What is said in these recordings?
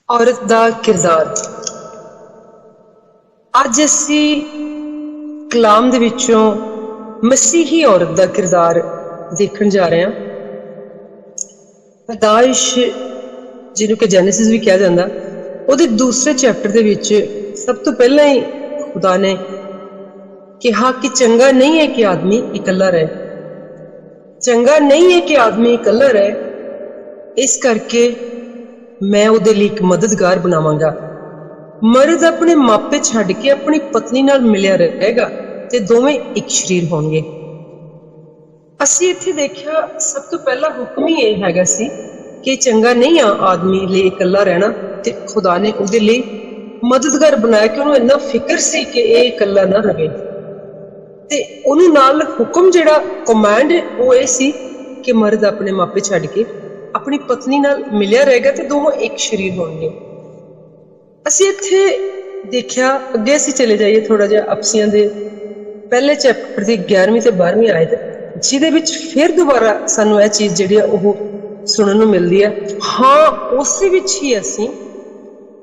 औरत दा किरदार। अज असी कलाम दे विचों मसीही औरत दा किरदार देखण जा रहे हैं। पैदाइश जिन्हों के जेनेसिस भी कहा जाता, ਉਹਦੇ दूसरे चैप्टर ਦੇ ਵਿੱਚ सब तो पहला ही खुदा ने कहा कि चंगा नहीं है कि आदमी इकल्ला रहे, चंगा नहीं है कि आदमी इकल्ला रहे, इस करके मैं ਉਹਦੇ ਲਈ एक मददगार बनावांगा। मर्द अपने मापे छड्ड के अपनी पत्नी नाल मिलिया रहेगा ते दोवें एक शरीर होणगे। ਅਸੀਂ ਇੱਥੇ देखिया सब तो पहला हुक्म ही यह हैगा सी कि चंगा नहीं आ आदमी लिए इकल्ला रहना, ते खुदा ने ਉਹਦੇ ਲਈ मददगार बनाया कि ਉਹਨੂੰ इन्ना फिक्र सी कि ਇਹ इकल्ला ना रहे। ते ਉਹਨੂੰ ਨਾਲ हुक्म ਜਿਹੜਾ कमांड ਉਹ ਇਹ ਸੀ कि मर्द अपने मापे छड्ड के अपनी पत्नी नाल मिलिया रहेगा ते दोवें एक शरीर होणगे। ਅਸੀਂ ਇੱਥੇ देखिया, अगे ਅਸੀਂ चले जाइए थोड़ा जिहा अफसियां दे पहले चैप्टर की 11वीं ते 12वीं आयत, जिहदे विच फिर दोबारा सानू यह चीज़ जिहड़ी ओह सुनन नूं मिलदी है। हाँ, उस विच ही असीं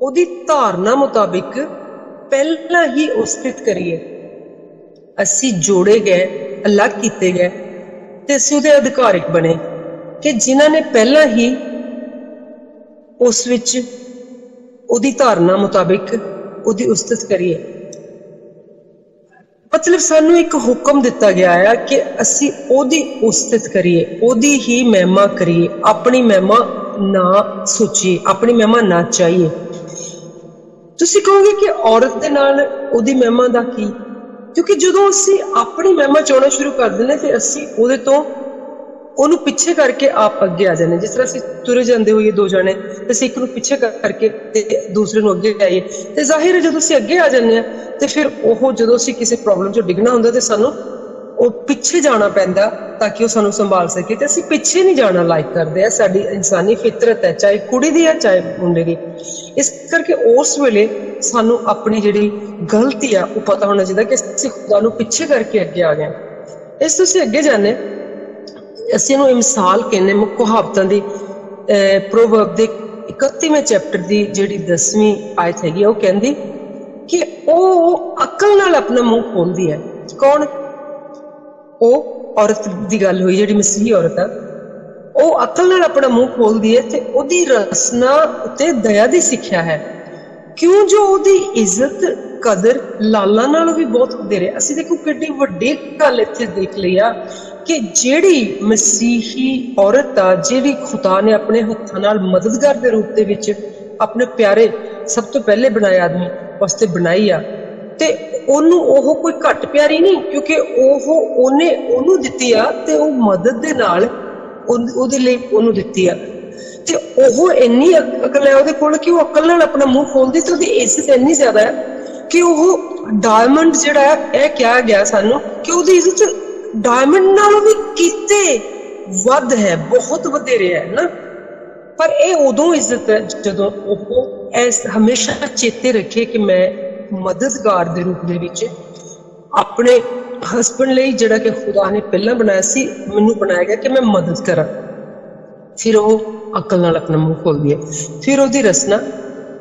ओहदी धारना मुताबिक पहला ही उस्कृत करिए, असीं जोड़े गए, अलग किए गए ते असीं उहदे अधिकारक बने कि जिन्हां ने पहला ही उस विच ਉਹਦੀ ਧਾਰਨਾ ਮੁਤਾबिक ਉਹਦੀ ਉਸਤਤ ਕਰੀਏ। मतलब ਸਾਨੂੰ ਇੱਕ ਹੁਕਮ ਦਿੱਤਾ ਗਿਆ ਹੈ ਕਿ ਅਸੀਂ ਉਹਦੀ ਉਸਤਤ ਕਰੀਏ, ਉਹਦੀ ਹੀ ਮਹਿਮਾ ਕਰੀਏ, ਆਪਣੀ ਮਹਿਮਾ ਨਾ ਸੋਚੀਏ, ਆਪਣੀ ਮਹਿਮਾ ਨਾ ਚਾਹੀਏ। ਤੁਸੀਂ ਕਹੋਗੇ ਕਿ ਔਰਤ ਦੇ ਨਾਲ ਉਹਦੀ ਮਹਿਮਾ ਦਾ ਕੀ? ਕਿਉਂਕਿ ਜਦੋਂ ਅਸੀਂ ਆਪਣੀ ਮਹਿਮਾ ਚਾਹਣਾ ਸ਼ੁਰੂ ਕਰ ਦਿੰਦੇ ਫਿਰ ਅਸੀਂ ਉਹਦੇ ਤੋਂ ਉਹਨੂੰ ਪਿੱਛੇ ਕਰਕੇ ਆਪ ਅੱਗੇ ਆ ਜਾਂਦੇ। ਜਿਸ ਤਰ੍ਹਾਂ ਅਸੀਂ ਤੁਰੇ ਜਾਂਦੇ ਹੋਈਏ ਦੋ ਜਣੇ, ਅਸੀਂ ਇੱਕ ਨੂੰ ਪਿੱਛੇ ਕਰਕੇ ਤੇ ਦੂਸਰੇ ਨੂੰ ਅੱਗੇ ਆਈਏ, ਤੇ ਜ਼ਾਹਿਰ ਹੈ ਜਦੋਂ ਅਸੀਂ ਅੱਗੇ ਆ ਜਾਂਦੇ ਹਾਂ ਤੇ ਫਿਰ ਉਹ ਜਦੋਂ ਅਸੀਂ ਕਿਸੇ ਪ੍ਰੋਬਲਮ 'ਚੋਂ ਡਿੱਗਣਾ ਹੁੰਦਾ ਤੇ ਸਾਨੂੰ ਉਹ ਪਿੱਛੇ ਜਾਣਾ ਪੈਂਦਾ ਤਾਂ ਕਿ ਉਹ ਸਾਨੂੰ ਸੰਭਾਲ ਸਕੇ, ਤੇ ਅਸੀਂ ਪਿੱਛੇ ਨਹੀਂ ਜਾਣਾ ਲਾਇਕ ਕਰਦੇ ਆ। ਸਾਡੀ ਇਨਸਾਨੀ ਫਿਤਰਤ ਹੈ, ਚਾਹੇ ਕੁੜੀ ਦੀ ਹੈ ਚਾਹੇ ਮੁੰਡੇ ਦੀ। ਇਸ ਕਰਕੇ ਉਸ ਵੇਲੇ ਸਾਨੂੰ ਆਪਣੀ ਜਿਹੜੀ ਗਲਤੀ ਆ ਉਹ ਪਤਾ ਹੋਣਾ ਚਾਹੀਦਾ ਕਿ ਅਸੀਂ ਖੁਦਾ ਨੂੰ ਪਿੱਛੇ ਕਰਕੇ ਅੱਗੇ ਆ ਗਏ। ਇਸ ਤੋਂ ਅਸੀਂ ਅੱਗੇ ਜਾਂਦੇ, ਅਸੀਂ ਇਹਨੂੰ ਮਿਸਾਲ ਕਹਿੰਦੇ ਮੁਹਾਵਤਾਂ ਦੀ। ਪ੍ਰੋਵਰਬ ਦੇ 31ਵੇਂ ਚੈਪਟਰ ਦੀ ਜਿਹੜੀ 10ਵੀਂ ਆਇਤ ਹੈਗੀ ਆ, ਉਹ ਕਹਿੰਦੀ ਕਿ ਉਹ ਅਕਲ ਨਾਲ ਆਪਣਾ ਮੂੰਹ ਖੋਲਦੀ ਹੈ। ਕੌਣ? ਉਹ ਔਰਤ ਦੀ ਗੱਲ ਹੋਈ ਜਿਹੜੀ ਮਸੀਹੀ ਔਰਤ ਆ, ਉਹ ਅਕਲ ਨਾਲ ਆਪਣਾ ਮੂੰਹ ਖੋਲਦੀ ਹੈ ਤੇ ਉਹਦੀ ਰਸਨਾ ਉੱਤੇ ਦਇਆ ਦੀ ਸਿੱਖਿਆ ਹੈ, ਕਿਉਂ ਜੋ ਉਹਦੀ ਇੱਜ਼ਤ ਕਦਰ ਲਾਲਾਂ ਨਾਲੋਂ ਵੀ ਬਹੁਤ ਵਧੇਰੇ। ਅਸੀਂ ਦੇਖੋ ਕਿੱਡੀ ਵੱਡੀ ਗੱਲ ਇੱਥੇ ਦੇਖ ਲਈ ਆ ਕਿ ਜਿਹੜੀ ਮਸੀਹੀ ਔਰਤ ਆ, ਜਿਹੜੀ ਖੁਦਾ ਨੇ ਆਪਣੇ ਹੱਥਾਂ ਨਾਲ ਮਦਦਗਾਰ ਦੇ ਰੂਪ ਦੇ ਵਿੱਚ ਆਪਣੇ ਪਿਆਰੇ ਸਭ ਤੋਂ ਪਹਿਲੇ ਬਣਾਏ ਆਦਮੀ ਵਾਸਤੇ ਬਣਾਈ ਆ, ਤੇ ਉਹਨੂੰ ਉਹ ਕੋਈ ਘੱਟ ਪਿਆਰੀ ਨਹੀਂ, ਕਿਉਂਕਿ ਉਹਨੇ ਉਹਨੂੰ ਦਿੱਤੀ ਆ ਤੇ ਉਹ ਮਦਦ ਦੇ ਨਾਲ ਉਹਦੇ ਲਈ ਉਹਨੂੰ ਦਿੱਤੀ ਆ। ਤੇ ਉਹ ਇੰਨੀ ਅਕਲ ਹੈ ਉਹਦੇ ਕੋਲ ਕਿ ਉਹ ਅਕਲ ਨਾਲ ਆਪਣਾ ਮੂੰਹ ਖੋਲਦੀ ਤੇ ਉਹਦੀ ਇੱਜ਼ਤ ਇੰਨੀ ਜ਼ਿਆਦਾ ਹੈ ਕਿ ਉਹ ਡਾਇਮੰਡ ਜਿਹੜਾ ਹੈ, ਇਹ ਕਿਹਾ ਗਿਆ ਸਾਨੂੰ ਕਿ ਉਹਦੀ ਇੱਜ਼ਤ ਡਾਇਮੰਡ ਨਾਲੋਂ ਵੀ ਕਿਤੇ ਵੱਧ ਹੈ, ਬਹੁਤ ਵਧੇਰੇ ਹੈ ਨਾ। ਪਰ ਇਹ ਉਦੋਂ ਇੱਜ਼ਤ ਹੈ ਜਦੋਂ ਉਹ ਐਸ ਹਮੇਸ਼ਾ ਚੇਤੇ ਰੱਖੇ ਕਿ ਮੈਂ ਮਦਦਗਾਰ ਦੇ ਰੂਪ ਦੇ ਵਿੱਚ ਆਪਣੇ ਹਸਬੈਂਡ ਲਈ, ਜਿਹੜਾ ਕਿ ਖੁਦਾ ਨੇ ਪਹਿਲਾਂ ਬਣਾਇਆ ਸੀ, ਮੈਨੂੰ ਬਣਾਇਆ ਗਿਆ ਕਿ ਮੈਂ ਮਦਦ ਕਰਾਂ। ਫਿਰ ਉਹ ਅਕਲ ਨਾਲ ਆਪਣਾ ਮੂੰਹ ਖੋਲਦੀ ਹੈ। ਫਿਰ ਉਹਦੀ ਰਸਨਾ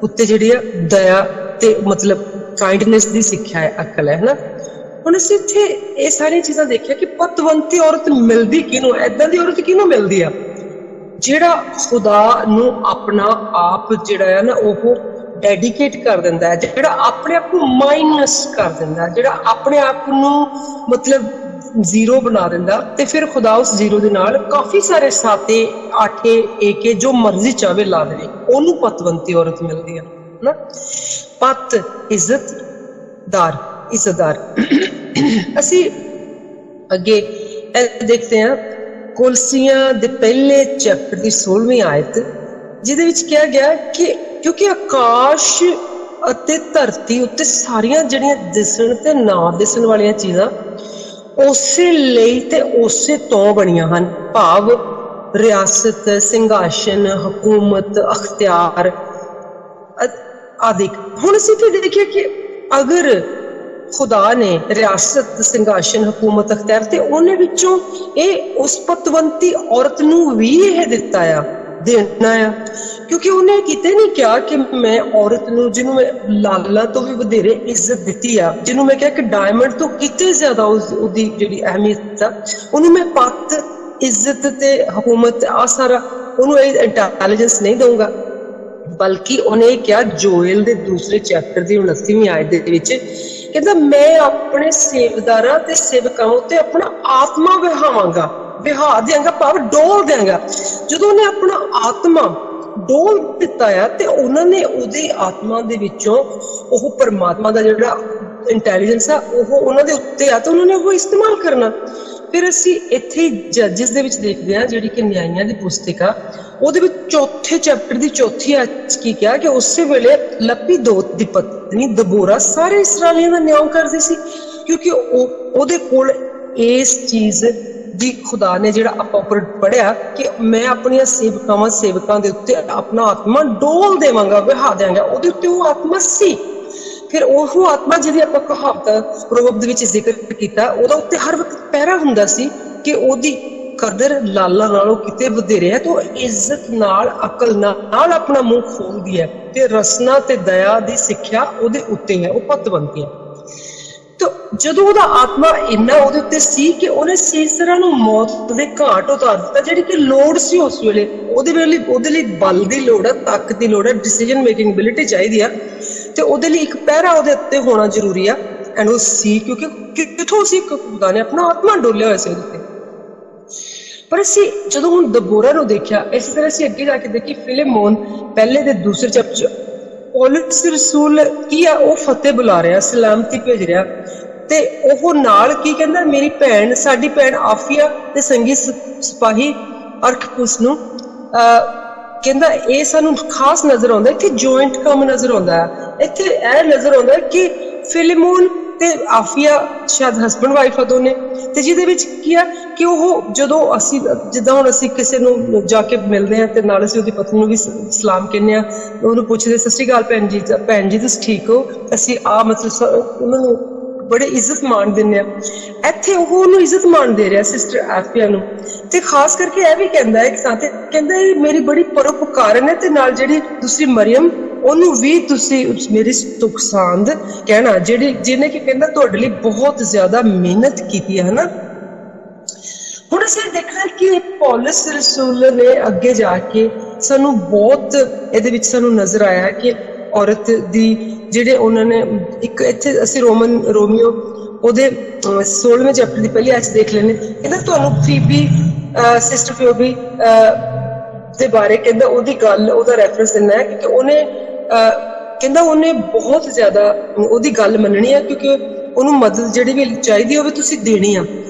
ਉੱਤੇ ਜਿਹੜੀ ਆ ਦਇਆ ਤੇ ਮਤਲਬ ਕਾਈਂਡਨੈਸ ਦੀ ਸਿੱਖਿਆ ਹੈ, ਅਕਲ ਹੈ ਨਾ। ਹੁਣ ਅਸੀਂ ਇੱਥੇ ਇਹ ਸਾਰੀਆਂ ਚੀਜ਼ਾਂ ਦੇਖਿਆ ਕਿ ਪਤਵੰਤੀ ਔਰਤ ਮਿਲਦੀ ਕਿਹਨੂੰ? ਏਦਾਂ ਦੀ ਔਰਤ ਕਿਹਨੂੰ ਮਿਲਦੀ ਆ? ਜਿਹੜਾ ਖੁਦਾ ਨੂੰ ਆਪਣਾ ਆਪ ਜਿਹੜਾ ਆ ਨਾ ਉਹ ਡੈਡੀਕੇਟ ਕਰ ਦਿੰਦਾ ਹੈ, ਜਿਹੜਾ ਆਪਣੇ ਆਪ ਨੂੰ ਮਾਈਨਸ ਕਰ ਦਿੰਦਾ, ਜਿਹੜਾ ਆਪਣੇ ਆਪ ਨੂੰ ਮਤਲਬ ਜ਼ੀਰੋ ਬਣਾ ਦਿੰਦਾ, ਤੇ ਫਿਰ ਖੁਦਾ ਉਸ ਜ਼ੀਰੋ ਦੇ ਨਾਲ ਕਾਫੀ ਸਾਰੇ ਸਾਤੇ ਆਠੇ ਏਕੇ ਜੋ ਮਰਜ਼ੀ ਚਾਹਵੇ ਲਾ ਦੇਵੇ, ਉਹਨੂੰ ਪਤਵੰਤੀ ਔਰਤ ਮਿਲਦੀ ਆ ਨਾ। ਪਤ ਇੱਜ਼ਤਦਾਰ, ਇੱਜ਼ਤਦਾਰ। ਅਸੀਂ ਅੱਗੇ ਦੇਖਦੇ ਹਾਂ ਕੋਲਸੀਆਂ ਦੇ ਪਹਿਲੇ ਚੈਪਟਰ ਦੀ 16ਵੀਂ ਆਇਤ, ਜਿਹਦੇ ਵਿੱਚ ਕਿਹਾ ਗਿਆ ਕਿ ਕਿਉਂਕਿ ਆਕਾਸ਼ ਅਤੇ ਧਰਤੀ ਉੱਤੇ ਸਾਰੀਆਂ ਜਿਹੜੀਆਂ ਦਿਸਣ ਤੇ ਨਾ ਦਿਸਣ ਵਾਲੀਆਂ ਚੀਜ਼ਾਂ ਉਸੇ ਲਈ ਤੇ ਉਸੇ ਤੋਂ ਬਣੀਆਂ ਹਨ, ਭਾਵ ਰਿਆਸਤ, ਸਿੰਘਾਸਨ, ਹਕੂਮਤ, ਅਖਤਿਆਰ ਆਦਿ। ਹੁਣ ਅਸੀਂ ਫਿਰ ਦੇਖਿਆ ਕਿ ਅਗਰ ਖੁਦਾ ਨੇ ਰਿਆਸਤ, ਸਿੰਘਾਸਨ, ਹਕੂਮਤ, ਅਖਤਿਆਰ ਤੇ ਉਹਨੇ ਵਿੱਚੋਂ ਇਹ ਉਸ ਪਤਵੰਤੀ ਔਰਤ ਨੂੰ ਵੀ ਇਹ ਦਿੱਤਾ ਆ ਦੇਣਾ ਆ, ਕਿਉਂਕਿ ਉਹਨੇ ਕਿਤੇ ਨਹੀਂ ਕਿਹਾ ਕਿ ਮੈਂ ਔਰਤ ਨੂੰ, ਜਿਹਨੂੰ ਮੈਂ ਲਾਲਾਂ ਤੋਂ ਵੀ ਵਧੇਰੇ ਇੱਜ਼ਤ ਦਿੱਤੀ ਆ, ਜਿਹਨੂੰ ਮੈਂ ਕਿਹਾ ਕਿ ਡਾਇਮੰਡ ਤੋਂ ਕਿਤੇ ਜ਼ਿਆਦਾ ਉਹਦੀ ਜਿਹੜੀ ਅਹਿਮੀਅਤ ਆ, ਉਹਨੂੰ ਮੈਂ ਪੱਤ, ਇੱਜ਼ਤ ਤੇ ਹਕੂਮਤ ਆ ਸਾਰਾ ਉਹਨੂੰ ਇਹ ਇੰਟੈਲੀਜੈਂਸ ਨਹੀਂ ਦਊਂਗਾ। ਬਲਕਿ ਉਹਨੇ ਇਹ ਕਿਹਾ ਜੋਇਲ ਦੇ ਦੂਸਰੇ ਚੈਪਟਰ ਦੀ 29ਵੀਂ ਆਇਤ ਦੇ ਵਿੱਚ, ਕਹਿੰਦਾ ਮੈਂ ਆਪਣੇ ਸੇਵਦਾਰਾਂ ਤੇ ਸੇਵਕਾਂ ਉੱਤੇ ਆਪਣਾ ਆਤਮਾ ਵਿਹਾਵਾਂਗਾ, ਵਿਹਾ ਦਿਆਂਗਾ, ਭਾਵ ਡੋਲ ਦਿਆਂਗਾ। ਜਦੋਂ ਉਹਨੇ ਆਪਣਾ ਆਤਮਾ ਡੋਲ ਦਿੱਤਾ ਆ ਤੇ ਉਹਨਾਂ ਨੇ ਉਹਦੇ ਆਤਮਾ ਦੇ ਵਿੱਚੋਂ ਉਹ ਪਰਮਾਤਮਾ ਦਾ ਜਿਹੜਾ ਇੰਟੈਲੀਜੈਂਸ ਆ ਉਹ ਉਹਨਾਂ ਦੇ ਉੱਤੇ ਆ, ਤਾਂ ਉਹਨਾਂ ਨੇ ਉਹ ਇਸਤੇਮਾਲ ਕਰਨਾ। ਫਿਰ ਅਸੀਂ ਇੱਥੇ ਜੱਜਸ ਦੇ ਵਿੱਚ ਦੇਖਦੇ ਹਾਂ, ਜਿਹੜੀ ਕਿ ਨਿਆਂਇਆਂ ਦੀ ਪੁਸਤਕ ਆ, ਉਹਦੇ ਵਿੱਚ ਚੌਥੇ ਚੈਪਟਰ ਦੀ ਚੌਥੀ ਆਇਤ 'ਚ ਕੀ ਕਿਹਾ ਕਿ ਉਸੇ ਵੇਲੇ ਲਪੀਦੋਤ ਦੀ ਪਤਨੀ ਦਬੋਰਾ ਸਾਰੇ ਇਸਰਾਏਲੀਆਂ ਦਾ ਨਿਆਂ ਕਰਦੀ ਸੀ, ਕਿਉਂਕਿ ਉਹਦੇ ਕੋਲ ਇਸ ਚੀਜ਼ ਦੀ ਖੁਦਾ ਨੇ, ਜਿਹੜਾ ਆਪਾਂ ਉੱਪਰ ਪੜ੍ਹਿਆ ਕਿ ਮੈਂ ਆਪਣੀਆਂ ਸੇਵਕਾਂ ਦੇ ਉੱਤੇ ਆਪਣਾ ਆਤਮਾ ਡੋਲ ਦੇਵਾਂਗਾ, ਵਹਾ ਦਿਆਂਗਾ, ਉਹਦੇ ਉੱਤੇ ਉਹ ਆਤਮਾ ਸੀ। ਫਿਰ ਉਹ ਆਤਮਾ ਜਿਹਦੀ ਆਪਾਂ ਕਹਾਵਤ ਪ੍ਰੋਵਰਬ ਦੇ ਵਿੱਚ ਜ਼ਿਕਰ ਕੀਤਾ, ਉਹਦਾ ਉੱਤੇ ਹਰ ਵਕਤ ਪਹਿਰਾ ਹੁੰਦਾ ਸੀ ਕਿ ਉਹਦੀ ਕਦਰ ਲਾਲਾਂ ਨਾਲੋਂ ਕਿਤੇ ਵਧੇਰੇ ਹੈ, ਤੇ ਉਹ ਇੱਜ਼ਤ ਨਾਲ, ਅਕਲ ਨਾਲ ਆਪਣਾ ਮੂੰਹ ਖੋਲਦੀ ਹੈ ਤੇ ਰਸਨਾ ਤੇ ਦਇਆ ਦੀ ਸਿੱਖਿਆ ਉਹਦੇ ਉੱਤੇ ਹੈ, ਉਹ ਪਤਵੰਤੀ ਹੈ। ਤਾਂ ਜਦੋਂ ਉਹਦਾ ਆਤਮਾ ਇੰਨਾ ਉਹਦੇ ਉੱਤੇ ਸੀ ਕਿ ਉਹਨੇ ਸੀਸਰਾ ਨੂੰ ਮੌਤ ਦੇ ਘਾਟ ਉਤਾਰ ਦਿੱਤਾ, ਜਿਹੜੀ ਕਿ ਲੋੜ ਸੀ ਉਸ ਵੇਲੇ, ਉਹਦੇ ਲਈ ਬਲ ਦੀ ਲੋੜ ਹੈ, ਤਾਕਤ ਦੀ ਲੋੜ ਹੈ, ਡਿਸੀਜਨ ਮੇਕਿੰਗ ਐਬਿਲਿਟੀ ਚਾਹੀਦੀ ਆ, ਤੇ ਉਹਦੇ ਲਈ ਇੱਕ ਪਹਿਰਾ ਉਹਦੇ ਉੱਤੇ ਹੋਣਾ ਜ਼ਰੂਰੀ ਆ। ਐਂਡ ਉਹ ਸੀ, ਕਿਉਂਕਿ ਕਿੱਥੋਂ ਸੀ, ਖੁਦਾ ਨੇ ਆਪਣਾ ਆਤਮਾ ਡੋਲਿਆ ਹੋਇਆ ਸੀ ਉਹਦੇ ਉੱਤੇ। ਪਰ ਅਸੀਂ ਜਦੋਂ ਹੁਣ ਦਬੋਰਾ ਨੂੰ ਦੇਖਿਆ, ਇਸੇ ਤਰ੍ਹਾਂ ਅਸੀਂ ਅੱਗੇ ਜਾ ਕੇ ਦੇਖੀ ਫਿਲੇਮੋਨ ਪਹਿਲੇ ਦੇ ਦੂਸਰੇ ਚੈਪਟਰ 'ਚ ਪੌਲਸ ਰਸੂਲ ਕੀ ਆ, ਉਹ ਫਤਿਹ ਬੁਲਾ ਰਿਹਾ, ਸਲਾਮਤੀ ਭੇਜ ਰਿਹਾ, ਤੇ ਉਹ ਨਾਲ ਕੀ ਕਹਿੰਦਾ, ਮੇਰੀ ਭੈਣ, ਸਾਡੀ ਭੈਣ ਆਫੀਆ ਤੇ ਸੰਗੀ ਸਿਪਾਹੀ ਅਰਖਪੁਸ ਨੂੰ ਕਹਿੰਦਾ ਇਹ ਸਾਨੂੰ ਖਾਸ ਨਜ਼ਰ ਆਉਂਦਾ। ਇੱਥੇ ਜੁਆਇੰਟ ਕੰਮ ਨਜ਼ਰ ਆਉਂਦਾ ਹੈ, ਇੱਥੇ ਇਹ ਨਜ਼ਰ ਆਉਂਦਾ ਕਿ ਫਿਲੇਮੋਨ ਤੇ ਆਫੀਆ ਸ਼ਾਇਦ ਹਸਬੈਂਡ ਵਾਈਫ ਆ ਦੋਨੇ, ਤੇ ਜਿਹਦੇ ਵਿੱਚ ਕੀ ਆ ਕਿ ਉਹ ਜਦੋਂ ਅਸੀਂ ਜਿੱਦਾਂ ਹੁਣ ਅਸੀਂ ਕਿਸੇ ਨੂੰ ਜਾ ਕੇ ਮਿਲਦੇ ਹਾਂ ਤੇ ਨਾਲ ਅਸੀਂ ਉਹਦੀ ਪਤਨੀ ਨੂੰ ਵੀ ਸਲਾਮ ਕਹਿੰਦੇ ਹਾਂ, ਉਹਨੂੰ ਪੁੱਛਦੇ ਸਤਿ ਸ਼੍ਰੀ ਅਕਾਲ ਭੈਣ ਜੀ ਤੁਸੀਂ ਠੀਕ ਹੋ, ਅਸੀਂ ਮਤਲਬ ਉਹਨਾਂ ਨੂੰ ਬੜੇ ਇੱਜ਼ਤ ਮਾਣ ਦਿੰਦੇ ਆ। ਇੱਥੇ ਉਹ ਉਹਨੂੰ ਇੱਜ਼ਤ ਮਾਣ ਦੇ ਰਿਹਾ ਸਿਸਟਰ ਆਫੀਆ ਨੂੰ, ਤੇ ਖਾਸ ਕਰਕੇ ਇਹ ਵੀ ਕਹਿੰਦਾ ਹੈ ਕਿ ਸਾਥੇ ਕਹਿੰਦਾ ਇਹ ਮੇਰੀ ਬੜੀ ਪਰਉਪਕਾਰਨ ਹੈ, ਤੇ ਨਾਲ ਜਿਹੜੀ ਦੂਸਰੀ ਮਰੀਅਮ ਉਹਨੂੰ ਵੀ ਤੁਸੀਂ ਮੇਰੀ ਸੁਖਸਾਂਦ ਕਹਿਣਾ, ਜਿਹਨੇ ਕਿ ਕਹਿੰਦਾ ਤੁਹਾਡੇ ਲਈ ਬਹੁਤ ਜ਼ਿਆਦਾ ਮਿਹਨਤ ਕੀਤੀ ਹੈ, ਹਨਾ। ਹੁਣ ਅਸੀਂ ਦੇਖਣਾ ਕਿ ਪੌਲਸ ਰਸੂਲ ਨੇ ਅੱਗੇ ਜਾ ਕੇ ਸਾਨੂੰ ਬਹੁਤ ਇਹਦੇ ਵਿੱਚ ਸਾਨੂੰ ਨਜ਼ਰ ਆਇਆ ਕਿ ਔਰਤ ਦੀ ਜਿਹੜੇ ਉਹਨਾਂ ਨੇ ਇੱਕ ਇੱਥੇ ਅਸੀਂ ਰੋਮੀਓ ਉਹਦੇ 16ਵੇਂ ਚੈਪਟਰ ਦੀ ਪਹਿਲੀ ਆਇਤ ਦੇਖ ਲੈਣੇ, ਕਹਿੰਦਾ ਤੁਹਾਨੂੰ ਫੀਬੀ ਸਿਸਟਰ ਫਿਓਬੀ ਦੇ ਬਾਰੇ ਕਹਿੰਦਾ ਉਹਦੀ ਗੱਲ, ਉਹਦਾ ਰੈਫਰੈਂਸ ਦਿੰਦਾ ਹੈ ਕਿਉਂਕਿ ਉਹਨੇ ਕਹਿੰਦਾ ਉਹਨੇ ਬਹੁਤ ਜ਼ਿਆਦਾ ਉਹਦੀ ਗੱਲ ਮੰਨਣੀ ਆ, ਕਿਉਂਕਿ ਉਹਨੂੰ ਮਦਦ ਜਿਹੜੀ ਵੀ ਚਾਹੀਦੀ ਹੋਵੇ ਤੁਸੀਂ ਦੇਣੀ ਆ।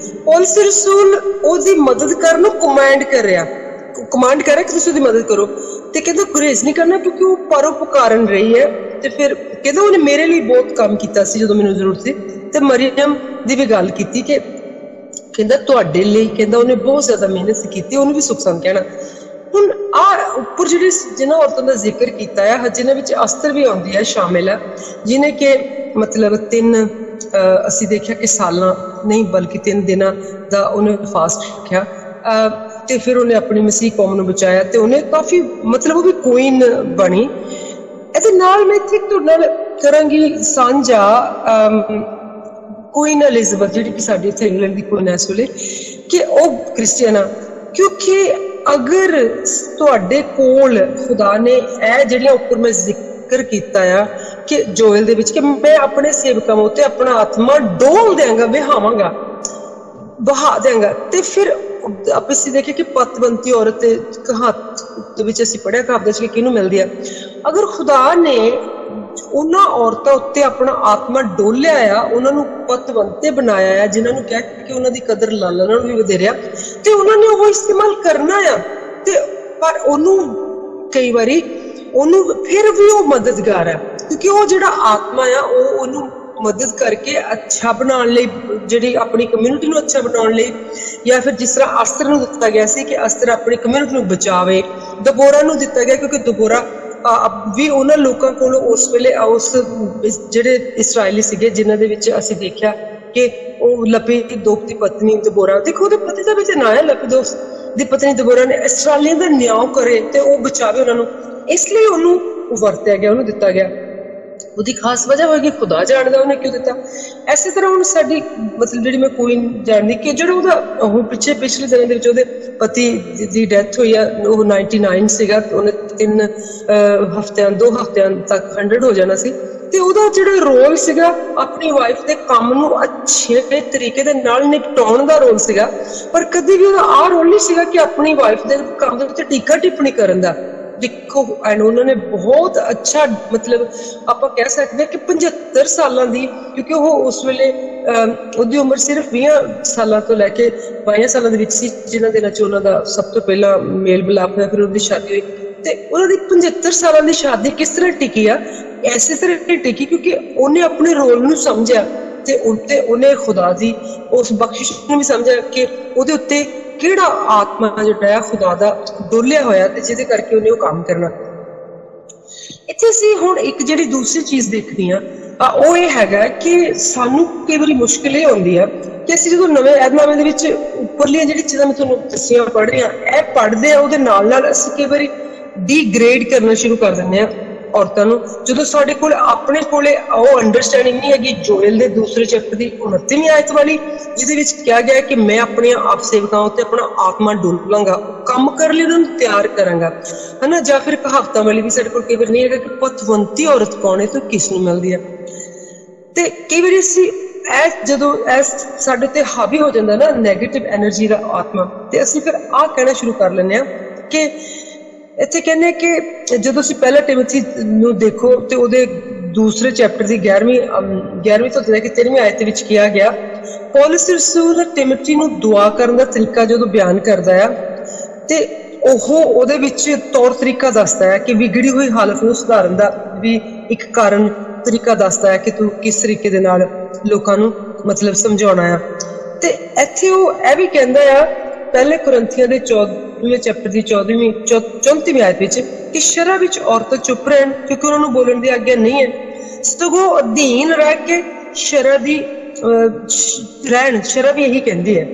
ਪੌਲਸ ਰਸੂਲ ਉਹਦੀ ਮਦਦ ਕਰਨ ਨੂੰ ਕਮਾਂਡ ਕਰ ਰਿਹਾ ਕਿ ਤੁਸੀਂ ਉਹਦੀ ਮਦਦ ਕਰੋ, ਤੇ ਕਹਿੰਦਾ ਗੁਰੇਜ਼ ਨਹੀਂ ਕਰਨਾ ਕਿਉਂਕਿ ਉਹ ਪਰਉਪਕਾਰਨ ਰਹੀ ਹੈ। ਤੇ ਫਿਰ ਕਹਿੰਦਾ ਉਹਨੇ ਮੇਰੇ ਲਈ ਬਹੁਤ ਕੰਮ ਕੀਤਾ ਸੀ ਜਦੋਂ ਮੈਨੂੰ ਜ਼ਰੂਰਤ ਸੀ, ਤੇ ਮਰੀਅਮ ਦੀ ਵੀ ਗੱਲ ਕੀਤੀ ਕਿ ਕਹਿੰਦਾ ਤੁਹਾਡੇ ਲਈ ਕਹਿੰਦਾ ਉਹਨੇ ਬਹੁਤ ਜ਼ਿਆਦਾ ਮਿਹਨਤ ਕੀਤੀ, ਉਹਨੂੰ ਵੀ ਸੁਖਸੰਦ ਕਹਿਣਾ। ਹੁਣ ਉੱਪਰ ਜਿਹੜੀ ਜਿਨ੍ਹਾਂ ਔਰਤਾਂ ਦਾ ਜ਼ਿਕਰ ਕੀਤਾ ਹੈ, ਜਿਨ੍ਹਾਂ ਵਿੱਚ ਅਸਤਰ ਵੀ ਆਉਂਦੀ ਹੈ ਸ਼ਾਮਿਲ ਹੈ, ਜਿਹਨੇ ਕਿ ਮਤਲਬ ਅਸੀਂ ਦੇਖਿਆ ਕਿ ਸਾਲਾਂ ਨਹੀਂ ਬਲਕਿ 3 ਦਿਨਾਂ ਦਾ ਉਹਨੇ ਫਾਸਟ ਰੱਖਿਆ, ਤੇ ਫਿਰ ਉਹਨੇ ਆਪਣੀ ਮਸੀਹ ਕੌਮ ਨੂੰ ਬਚਾਇਆ, ਤੇ ਉਹਨੇ ਕਾਫੀ ਮਤਲਬ ਉਹ ਵੀ ਕੁਈਨ ਬਣੀ। ਇਹਦੇ ਨਾਲ ਮੈਂ ਇੱਥੇ ਤੁਹਾਡੇ ਨਾਲ ਕਰਾਂਗੀ ਸਾਂਝਾ ਕੁਈਨ ਐਲਿਜ਼ਬeth, ਜਿਹੜੀ ਕਿ ਸਾਡੀ ਇੱਥੇ ਇੰਗਲੈਂਡ ਦੀ ਕੁਈਨ ਹੈ ਇਸ ਵੇਲੇ, ਕਿ ਉਹ ਕ੍ਰਿਸਚੀਅਨ ਆ। ਕਿਉਂਕਿ ਅਗਰ ਤੁਹਾਡੇ ਕੋਲ ਖੁਦਾ ਨੇ ਇਹ ਜਿਹੜੀਆਂ ਉੱਪਰ ਮੈਂ ਜ਼ਿਕਰ ਕੀਤਾ ਆ ਕਿ ਜੋਇਲ ਦੇ ਵਿੱਚ ਕਿ ਮੈਂ ਆਪਣੇ ਸੇਵਕਾਂ ਉੱਤੇ ਆਪਣਾ ਆਤਮਾ ਡੋਲ ਦਿਆਂਗਾ, ਵਹਾਵਾਂਗਾ, ਬਹਾ ਦਿਆਂਗਾ, ਤੇ ਫਿਰ ਅਸੀਂ ਦੇਖਿਆ ਕਿ ਪਤਵੰਤੀ ਔਰਤ ਕਹਾਵਤ ਵਿੱਚ ਅਸੀਂ ਪੜ੍ਹਿਆ ਕਹਾਵਤ ਵਿੱਚ ਕਿਹਨੂੰ ਮਿਲਦੀ ਆ। ਅਗਰ ਖੁਦਾ ਨੇ ਉਹਨਾਂ ਔਰਤਾਂ ਉੱਤੇ ਆਪਣਾ ਆਤਮਾ ਡੋਲਿਆ ਆ, ਉਹਨਾਂ ਨੂੰ ਪਤਵੰਤੇ ਬਣਾਇਆ ਆ, ਜਿਨ੍ਹਾਂ ਨੂੰ ਕਹਿ ਕੇ ਉਹਨਾਂ ਦੀ ਕਦਰ ਲਾਲਾਂ ਨਾਲੋਂ ਵੀ ਵਧੇਰਿਆ, ਤੇ ਉਹਨਾਂ ਨੇ ਉਹ ਇਸਤੇਮਾਲ ਕਰਨਾ ਆ, ਤੇ ਪਰ ਉਹਨੂੰ ਕਈ ਵਾਰੀ ਉਹਨੂੰ ਫਿਰ ਵੀ ਉਹ ਮਦਦਗਾਰ ਹੈ, ਕਿਉਂਕਿ ਉਹ ਜਿਹੜਾ ਆਤਮਾ ਆ ਉਹ ਉਹਨੂੰ ਮਦਦ ਕਰਕੇ ਅੱਛਾ ਬਣਾਉਣ ਲਈ, ਜਿਹੜੀ ਆਪਣੀ ਕਮਿਊਨਿਟੀ ਨੂੰ ਅੱਛਾ ਬਣਾਉਣ ਲਈ, ਜਾਂ ਫਿਰ ਜਿਸ ਤਰ੍ਹਾਂ ਅਸਤਰ ਨੂੰ ਦਿੱਤਾ ਗਿਆ ਸੀ ਕਿ ਅਸਤਰ ਆਪਣੀ ਕਮਿਊਨਿਟੀ ਨੂੰ ਬਚਾਵੇ, ਦਬੋਰਾ ਨੂੰ ਦਿੱਤਾ ਗਿਆ ਕਿਉਂਕਿ ਦਬੋਰਾ ਵੀ ਉਹਨਾਂ ਲੋਕਾਂ ਕੋਲ ਉਸ ਵੇਲੇ ਉਸ ਜਿਹੜੇ ਇਸਰਾਇਲੀ ਸੀਗੇ ਜਿਨ੍ਹਾਂ ਦੇ ਵਿੱਚ ਅਸੀਂ ਦੇਖਿਆ ਕਿ ਉਹ ਲਪੀਦੋਤ ਦੀ ਪਤਨੀ ਦਬੋਰਾ, ਦੇਖੋ ਉਹਦੇ ਪਤੀ ਦਾ ਵੀ ਤਾਂ ਨਾਂ ਹੈ ਲਪੀਦੋਤ, ਦੀ ਪਤਨੀ ਦਬੋਰਾ ਨੇ ਇਸਰਾਈਲੀਆਂ ਦਾ ਨਿਆਂ ਕਰੇ ਤੇ ਉਹ ਬਚਾਵੇ ਉਹਨਾਂ ਨੂੰ, ਇਸ ਲਈ ਉਹਨੂੰ ਵਰਤਿਆ ਗਿਆ, ਉਹਨੂੰ ਦਿੱਤਾ ਗਿਆ। ਉਹਦੀ ਖਾਸ ਵਜ੍ਹਾ ਹੋਏਗੀ, ਖੁਦਾ ਜਾਣਦਾ ਉਹਨੇ ਕਿਉਂ ਦਿੱਤਾ। ਇਸੇ ਤਰ੍ਹਾਂ ਹੁਣ ਸਾਡੀ ਮਤਲਬ ਜਿਹੜੀ ਮੈਂ ਕੁਈਨ ਜਾਣਦੀ ਕਿ ਜਿਹੜਾ ਉਹਦਾ ਉਹ ਪਿਛਲੇ ਦਿਨਾਂ ਦੇ ਵਿੱਚ ਉਹਦੇ ਪਤੀ ਦੀ ਡੈਥ ਹੋਈ ਆ, ਉਹ 99 ਸੀਗਾ, ਉਹਨੇ 2 ਹਫ਼ਤਿਆਂ ਤੱਕ 100 ਹੋ ਜਾਣਾ ਸੀ। ਤੇ ਉਹਦਾ ਜਿਹੜਾ ਰੋਲ ਸੀਗਾ ਆਪਣੀ ਵਾਈਫ ਦੇ ਕੰਮ ਨੂੰ ਅੱਛੇ ਤਰੀਕੇ ਦੇ ਨਾਲ ਨਿਪਟਾਉਣ ਦਾ ਰੋਲ ਸੀਗਾ, ਪਰ ਕਦੇ ਵੀ ਉਹਦਾ ਆਹ ਰੋਲ ਨਹੀਂ ਸੀਗਾ ਕਿ ਆਪਣੀ ਵਾਈਫ ਦੇ ਕੰਮ ਦੇ ਉੱਤੇ ਟੀਕਾ ਟਿੱਪਣੀ ਕਰਨ ਦਾ। ਦੇਖੋ ਐਂਡ ਉਹਨਾਂ ਨੇ ਬਹੁਤ ਅੱਛਾ ਮਤਲਬ ਆਪਾਂ ਕਹਿ ਸਕਦੇ ਹਾਂ ਕਿ 75 ਸਾਲਾਂ ਦੀ, ਕਿਉਂਕਿ ਉਹ ਉਸ ਵੇਲੇ ਉਹਦੀ ਉਮਰ ਸਿਰਫ 20 ਸਾਲਾਂ ਤੋਂ ਲੈ ਕੇ 22 ਸਾਲਾਂ ਦੇ ਵਿੱਚ ਸੀ, ਜਿਨ੍ਹਾਂ ਦਿਨਾਂ 'ਚ ਉਹਨਾਂ ਦਾ ਸਭ ਤੋਂ ਪਹਿਲਾਂ ਮੇਲ ਮਿਲਾਪ ਹੋਇਆ, ਫਿਰ ਉਹਦੀ ਸ਼ਾਦੀ ਹੋਈ। ਤੇ ਉਹਨਾਂ ਦੀ 75 ਸਾਲਾਂ ਦੀ ਸ਼ਾਦੀ ਕਿਸ ਤਰ੍ਹਾਂ ਟਿਕੀ ਆ? ਇਸੇ ਤਰ੍ਹਾਂ ਟਿਕੀ ਕਿਉਂਕਿ ਉਹਨੇ ਆਪਣੇ ਰੋਲ ਨੂੰ ਸਮਝਿਆ ਤੇ ਉਹਨੇ ਖੁਦਾ ਦੀ ਉਸ ਬਖਸ਼ਿਸ਼ ਨੂੰ ਵੀ ਸਮਝਿਆ ਕਿ ਉਹਦੇ ਉੱਤੇ ਕਿਹੜਾ ਆਤਮਾ ਜਿਹੜਾ ਆ ਖੁਦਾ ਦਾ ਡੋਲਿਆ ਹੋਇਆ ਤੇ ਜਿਹਦੇ ਕਰਕੇ ਉਹਨੇ ਉਹ ਕੰਮ ਕਰਨਾ। ਇੱਥੇ ਅਸੀਂ ਹੁਣ ਇੱਕ ਜਿਹੜੀ ਦੂਸਰੀ ਚੀਜ਼ ਦੇਖਣੀ ਆ ਉਹ ਇਹ ਹੈਗਾ ਕਿ ਸਾਨੂੰ ਕਈ ਵਾਰੀ ਮੁਸ਼ਕਿਲ ਇਹ ਆਉਂਦੀ ਆ ਕਿ ਅਸੀਂ ਜਦੋਂ ਨਵੇਂ ਐਹਦਨਾਮੇ ਦੇ ਵਿੱਚ ਉੱਪਰਲੀਆਂ ਜਿਹੜੀ ਚੀਜ਼ਾਂ ਮੈਂ ਤੁਹਾਨੂੰ ਦੱਸੀਆਂ ਪੜ੍ਹ ਰਹੀ ਹਾਂ, ਇਹ ਪੜ੍ਹਦੇ ਆ, ਉਹਦੇ ਨਾਲ ਨਾਲ ਅਸੀਂ ਕਈ ਵਾਰੀ ਡੀਗ੍ਰੇਡ ਕਰਨਾ ਸ਼ੁਰੂ ਕਰ ਦਿੰਦੇ ਆ ਔਰਤਾਂ ਨੂੰ, ਜਦੋਂ ਸਾਡੇ ਕੋਲ ਆਪਣੇ ਕੋਲੇ ਉਹ ਅੰਡਰਸਟੈਂਡਿੰਗ ਨਹੀਂ ਹੈਗੀ। ਜੋਇਲ ਦੇ 2 ਚੈਪਟਰ ਦੀ 29ਵੀਂ ਆਇਤ ਵਾਲੀ, ਜਿਹਦੇ ਵਿੱਚ ਕਿਹਾ ਗਿਆ ਕਿ ਮੈਂ ਆਪਣੀਆਂ ਆਪ ਸੇਵਕਾਂ ਉੱਤੇ ਆਪਣਾ ਆਤਮਾ ਡੋਲਾਂਗਾ, ਕੰਮ ਕਰਨ ਲਈ ਉਹਨਾਂ ਨੂੰ ਤਿਆਰ ਕਰਾਂਗਾ, ਹਨਾ। ਜਾਂ ਫਿਰ ਕਹਾਵਤਾਂ ਵਾਲੀ ਵੀ ਸਾਡੇ ਕੋਲ ਕਈ ਵਾਰ ਨਹੀਂ ਹੈਗਾ ਕਿ ਪਤਵੰਤੀ ਔਰਤ ਕੌਣ ਹੈ ਤੇ ਕਿਸ ਨੂੰ ਮਿਲਦੀ ਹੈ। ਤੇ ਕਈ ਵਾਰੀ ਅਸੀਂ ਜਦੋਂ ਸਾਡੇ ਤੇ ਹਾਵੀ ਹੋ ਜਾਂਦਾ ਨਾ ਨੈਗੇਟਿਵ એનર્ਜੀ ਦਾ ਆਤਮਾ, ਤੇ ਅਸੀਂ ਫਿਰ ਆਹ ਕਹਿਣਾ ਸ਼ੁਰੂ ਕਰ ਲੈਂਦੇ ਹਾਂ ਕਿ ਇੱਥੇ ਕਹਿੰਦੇ ਕਿ ਜਦੋਂ ਅਸੀਂ ਪਹਿਲਾ ਟਿਮੋਥੀ ਨੂੰ ਦੇਖੋ ਤੇ ਉਹਦੇ 2 ਚੈਪਟਰ ਦੀ 11ਵੀਂ ਤੋਂ ਲੈ ਕੇ 13ਵੀਂ ਆਇਤ ਵਿੱਚ ਕਿਹਾ ਗਿਆ, ਪੌਲਸ ਰਸੂਲ ਟਿਮੋਥੀ ਨੂੰ ਦੁਆ ਕਰਨ ਦਾ ਤਰੀਕਾ ਜਦੋਂ ਬਿਆਨ ਕਰਦਾ ਆ ਤੇ ਉਹਦੇ ਵਿੱਚ ਤੌਰ ਤਰੀਕਾ ਦੱਸਦਾ ਹੈ ਕਿ ਵਿਗੜੀ ਹੋਈ ਹਾਲਤ ਨੂੰ ਸੁਧਾਰਨ ਦਾ ਵੀ ਇੱਕ ਕਾਰਨ ਤਰੀਕਾ ਦੱਸਦਾ ਹੈ ਕਿ ਤੂੰ ਕਿਸ ਤਰੀਕੇ ਦੇ ਨਾਲ ਲੋਕਾਂ ਨੂੰ ਮਤਲਬ ਸਮਝਾਉਣਾ ਆ। ਤੇ ਇੱਥੇ ਉਹ ਇਹ ਵੀ ਕਹਿੰਦਾ ਆ ਪਹਿਲੇ ਕੁਰਿੰਥੀਆਂ ਦੇ 14ਵੇਂ ਚੈਪਟਰ ਦੀ 34ਵੀਂ ਆਇਤ ਵਿੱਚ ਕਿ ਸ਼ਰ੍ਹਾ ਵਿੱਚ ਔਰਤਾਂ ਚੁੱਪ ਰਹਿਣ ਕਿਉਂਕਿ ਉਹਨਾਂ ਨੂੰ ਬੋਲਣ ਦੀ ਆਗਿਆ ਨਹੀਂ ਹੈ, ਸਗੋਂ ਅਧੀਨ ਰਹਿ ਕੇ ਸ਼ਰ੍ਹਾ ਦੀ ਰਹਿਣ। ਸ਼ਰ੍ਹਾ ਵੀ ਇਹੀ ਕਹਿੰਦੀ ਹੈ।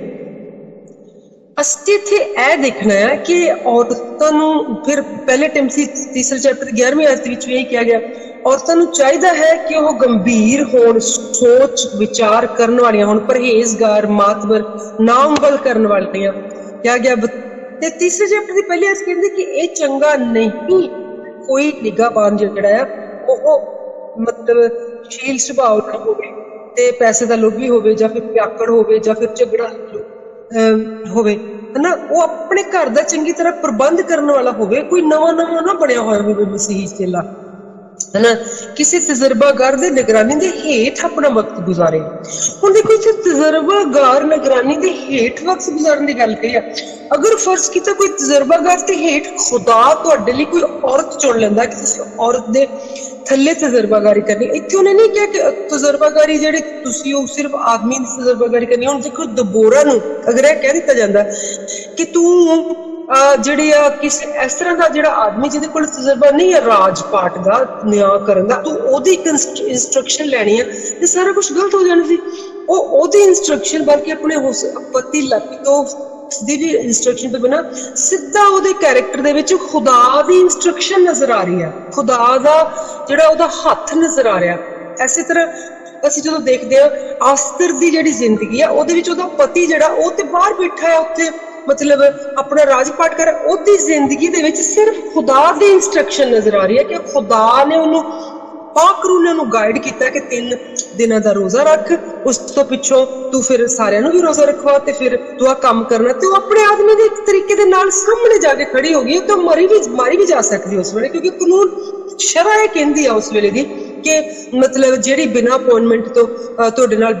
ਅਸੀਂ ਇੱਥੇ ਇਹ ਦੇਖਣਾ ਹੈ ਕਿ ਔਰਤਾਂ ਨੂੰ ਫਿਰ ਪਹਿਲੇ ਟਿਮੋਥੀ 3 ਚੈਪਟਰ 11ਵੀਂ ਆਇਤ ਵਿੱਚ ਵੀ ਇਹੀ ਕਿਹਾ ਗਿਆ, ਔਰਤਾਂ ਨੂੰ ਚਾਹੀਦਾ ਹੈ ਕਿ ਉਹ ਗੰਭੀਰ ਹੋਣ, ਸੋਚ ਵਿਚਾਰ ਕਰਨ ਵਾਲੀਆਂ ਹੋਣ, ਪਰਹੇਜ਼ਗਾਰ, ਮਾਤਬਰ, ਨਾ ਉਂਗਲ ਕਰਨ ਵਾਲੀਆਂ ਕਿਹਾ ਗਿਆ। ਤੇ 3 ਚੈਪਟਰ ਦੀ ਪਹਿਲੀ ਆਇਤ ਕਹਿੰਦੀ ਕਿ ਇਹ ਚੰਗਾ ਨਹੀਂ ਕੋਈ ਨਿਗਾਹਬਾਨ ਜਿਹੜਾ ਆ ਉਹ ਮਤਲਬ ਸ਼ੀਲ ਸੁਭਾਅ ਦਾ ਹੋਵੇ ਤੇ ਪੈਸੇ ਦਾ ਲੋਭੀ ਹੋਵੇ ਜਾਂ ਫਿਰ ਪਿਆਕੜ ਹੋਵੇ ਜਾਂ ਫਿਰ ਝਗੜਾ ਹੋਵੇ, ਹਨਾ। ਉਹ ਆਪਣੇ ਘਰ ਦਾ ਚੰਗੀ ਤਰ੍ਹਾਂ ਪ੍ਰਬੰਧ ਕਰਨ ਵਾਲਾ ਹੋਵੇ, ਕੋਈ ਨਵਾਂ ਨਾ ਬਣਿਆ ਹੋਇਆ ਹੋਵੇ ਮਸੀਹੀ ਚੇਲਾ, ਹਨਾ। ਕਿਸੇ ਤਜਰਬਾਕਾਰ ਦੇ ਨਿਗਰਾਨੀ ਦੇ ਹੇਠ ਆਪਣਾ ਵਕਤ ਗੁਜ਼ਾਰੇ। ਹੁਣ ਦੇਖੋ ਇੱਥੇ ਤਜਰਬਾਕਾਰ ਨਿਗਰਾਨੀ ਦੇ ਹੇਠ ਵਕਤ ਗੁਜ਼ਾਰਨ ਦੀ ਗੱਲ ਕਰੀ ਆ। ਅਗਰ ਫਰਜ਼ ਕੀਤਾ ਕੋਈ ਤਜਰਬਾਕਾਰ ਤੇ ਹੇਠ ਖੁਦਾ ਤੁਹਾਡੇ ਲਈ ਕੋਈ ਔਰਤ ਚੁਣ ਲੈਂਦਾ ਕਿ ਤੁਸੀਂ ਔਰਤ ਦੇ ਥੱਲੇ ਤਜਰਬਾਕਾਰੀ ਕਰਨੀ, ਇੱਥੇ ਉਹਨੇ ਨਹੀਂ ਕਿਹਾ ਕਿ ਤਜਰਬਾਕਾਰੀ ਜਿਹੜੇ ਤੁਸੀਂ ਉਹ ਸਿਰਫ ਆਦਮੀ ਦੀ ਤਜਰਬਾਕਾਰੀ ਕਰਨੀ। ਹੁਣ ਦੇਖੋ ਦਬੋਰਾ ਨੂੰ ਅਗਰ ਇਹ ਕਹਿ ਦਿੱਤਾ ਜਾਂਦਾ ਕਿ ਤੂੰ ਜਿਹੜੀ ਆ ਕਿਸੇ ਇਸ ਤਰ੍ਹਾਂ ਦਾ ਜਿਹੜਾ ਆਦਮੀ ਜਿਹਦੇ ਕੋਲ ਤਜਰਬਾ ਨਹੀਂ ਹੈ ਰਾਜ ਪਾਠ ਦਾ, ਨਿਆਂ ਕਰਨ ਦਾ, ਤੂੰ ਉਹਦੀ ਇੰਸਟਰਕਸ਼ਨ ਲੈਣੀ ਆ ਤੇ ਸਾਰਾ ਕੁਛ ਗਲਤ ਹੋ ਜਾਣਾ ਸੀ। ਉਹਦੀ ਇੰਸਟਰਕਸ਼ਨ ਬਲਕਿ ਆਪਣੇ ਪਤੀ ਲਾਪੀ ਤੋਂ ਦੀ ਵੀ ਇੰਸਟਰਕਸ਼ਨ ਤੋਂ ਬਿਨਾਂ ਸਿੱਧਾ ਉਹਦੇ ਕੈਰੈਕਟਰ ਦੇ ਵਿੱਚ ਖੁਦਾ ਦੀ ਇੰਸਟਰਕਸ਼ਨ ਨਜ਼ਰ ਆ ਰਹੀ ਹੈ, ਖੁਦਾ ਦਾ ਜਿਹੜਾ ਉਹਦਾ ਹੱਥ ਨਜ਼ਰ ਆ ਰਿਹਾ। ਇਸੇ ਤਰ੍ਹਾਂ ਅਸੀਂ ਜਦੋਂ ਦੇਖਦੇ ਹਾਂ ਆਸਤਰ ਦੀ ਜਿਹੜੀ ਜ਼ਿੰਦਗੀ ਆ ਉਹਦੇ ਵਿੱਚ ਉਹਦਾ ਪਤੀ ਜਿਹੜਾ ਉਹ ਤੇ ਬਾਹਰ ਬੈਠਾ ਹੈ ਉੱਥੇ ਮਤਲਬ ਆਪਣਾ ਰਾਜ ਪਾਠ ਕਰ, ਉਹਦੀ ਜ਼ਿੰਦਗੀ ਦੇ ਵਿੱਚ ਸਿਰਫ ਖੁਦਾ ਦੀ ਇੰਸਟਰਕਸ਼ਨ ਨਜ਼ਰ ਆ ਰਹੀ ਹੈ ਕਿ ਖੁਦਾ ਨੇ ਉਹਨੂੰ ਪਾਕ ਰੂਹ ਨੇ ਉਹਨੂੰ ਗਾਈਡ ਕੀਤਾ ਕਿ 3 ਦਿਨਾਂ ਦਾ ਰੋਜ਼ਾ ਰੱਖ, ਉਸ ਤੋਂ ਪਿੱਛੋਂ ਤੂੰ ਫਿਰ ਸਾਰਿਆਂ ਨੂੰ ਵੀ ਰੋਜ਼ਾ ਰਖਵਾ ਤੇ ਫਿਰ ਤੂੰ ਆਹ ਕੰਮ ਕਰਨਾ। ਤੇ ਉਹ ਆਪਣੇ ਆਦਮੀ ਦੇ ਇੱਕ ਤਰੀਕੇ ਦੇ ਨਾਲ ਸਾਹਮਣੇ ਜਾ ਕੇ ਖੜੀ ਹੋ ਗਈ। ਉਹ ਤਾਂ ਮਾਰੀ ਵੀ ਜਾ ਸਕਦੀ ਉਸ ਵੇਲੇ, ਕਿਉਂਕਿ ਕਾਨੂੰਨ ਸ਼ਰ੍ਹਾ ਇਹ ਕਹਿੰਦੀ ਆ ਉਸ ਵੇਲੇ ਦੀ ਕਿ ਮਤਲਬ ਜਿਹੜੀ ਬਿਨਾਂ ਅਪਾਇੰਟਮੈਂਟ ਤੋਂ ਤੁਹਾਡੇ ਨਾਲ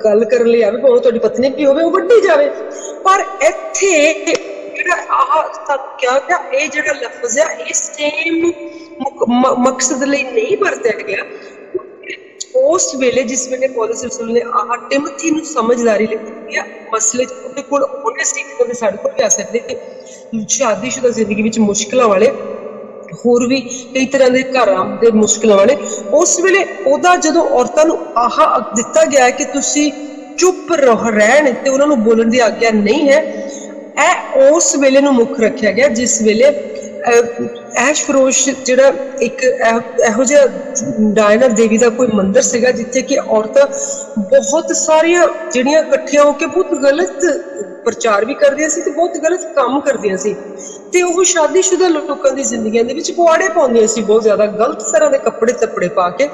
ਗੱਲ ਕਰਨ ਲਈ ਆਵੇ, ਭਾਵੇਂ ਤੁਹਾਡੀ ਪਤਨੀ ਵੀ ਹੋਵੇ, ਉਹ ਵੱਢੀ ਜਾਵੇ। ਪਰ ਇੱਥੇ ਜਿਹੜਾ ਕਿਆ ਇਹ ਜਿਹੜਾ ਲਫ਼ਜ਼ ਆ ਇਹ ਸੇਮ ਮਕਸਦ ਲਈ ਨਹੀਂ ਵਰਤਿਆ ਗਿਆ। ਉਸ ਵੇਲੇ ਜਿਸ ਵੇਲੇ ਪੌਲਸ ਰਸੂਲ ਨੇ ਟਿਮੋਥੀ ਨੂੰ ਸਮਝਦਾਰੀ ਦਿੱਤੀ ਆ ਮਸਲੇ ਚ, ਉਹਦੇ ਕੋਲ ਉਹਨੇ ਸਿੱਖ ਕੇ ਸਾਡੇ ਕੋਲ ਵੀ ਆ ਸਕਦੇ ਕਿ ਸ਼ਾਦੀशुदा ਜ਼ਿੰਦਗੀ ਵਿੱਚ ਮੁਸ਼ਕਿਲਾਂ ਵਾਲੇ ਹੋਰ ਵੀ ਕਈ ਤਰ੍ਹਾਂ ਦੇ ਘਰਾਂ ਦੇ ਮੁਸ਼ਕਿਲਾਂ ਵਾਲੇ, ਉਸ ਵੇਲੇ ਉਹਦਾ ਜਦੋਂ ਔਰਤਾਂ ਨੂੰ ਦਿੱਤਾ ਗਿਆ ਕਿ ਤੁਸੀਂ ਚੁੱਪ ਰਹਿਣ ਤੇ ਉਹਨਾਂ ਨੂੰ ਬੋਲਣ ਦੀ ਆਗਿਆ ਨਹੀਂ ਹੈ, ਇਹ ਉਸ ਵੇਲੇ ਨੂੰ ਮੁੱਖ ਰੱਖਿਆ ਗਿਆ ਜਿਸ ਵੇਲੇ ਐਸ਼ ਫਰੋਸ਼ ਜਿਹੜਾ ਇੱਕ ਇਹੋ ਜਿਹਾ ਡਾਇਨਾ ਦੇਵੀ ਦਾ ਕੋਈ ਮੰਦਿਰ ਸੀਗਾ ਜਿੱਥੇ ਕਿ ਔਰਤਾਂ ਬਹੁਤ ਸਾਰੀਆਂ ਜਿਹੜੀਆਂ ਇਕੱਠੀਆਂ ਹੋ ਕੇ ਬਹੁਤ ਗਲਤ ਪ੍ਰਚਾਰ ਵੀ ਕਰਦੀਆਂ ਸੀ ਤੇ ਬਹੁਤ ਗਲਤ ਕੰਮ ਕਰਦੀਆਂ ਸੀ ਤੇ ਉਹ ਸ਼ਾਦੀशुदा ਲੋਕਾਂ ਦੀ ਜ਼ਿੰਦਗੀਆਂ ਦੇ ਵਿੱਚ ਪੁਆੜੇ ਪਾਉਂਦੀਆਂ ਸੀ ਬਹੁਤ ਜ਼ਿਆਦਾ ਗਲਤ ਤਰ੍ਹਾਂ ਦੇ ਕੱਪੜੇ ਪਾ ਕੇ।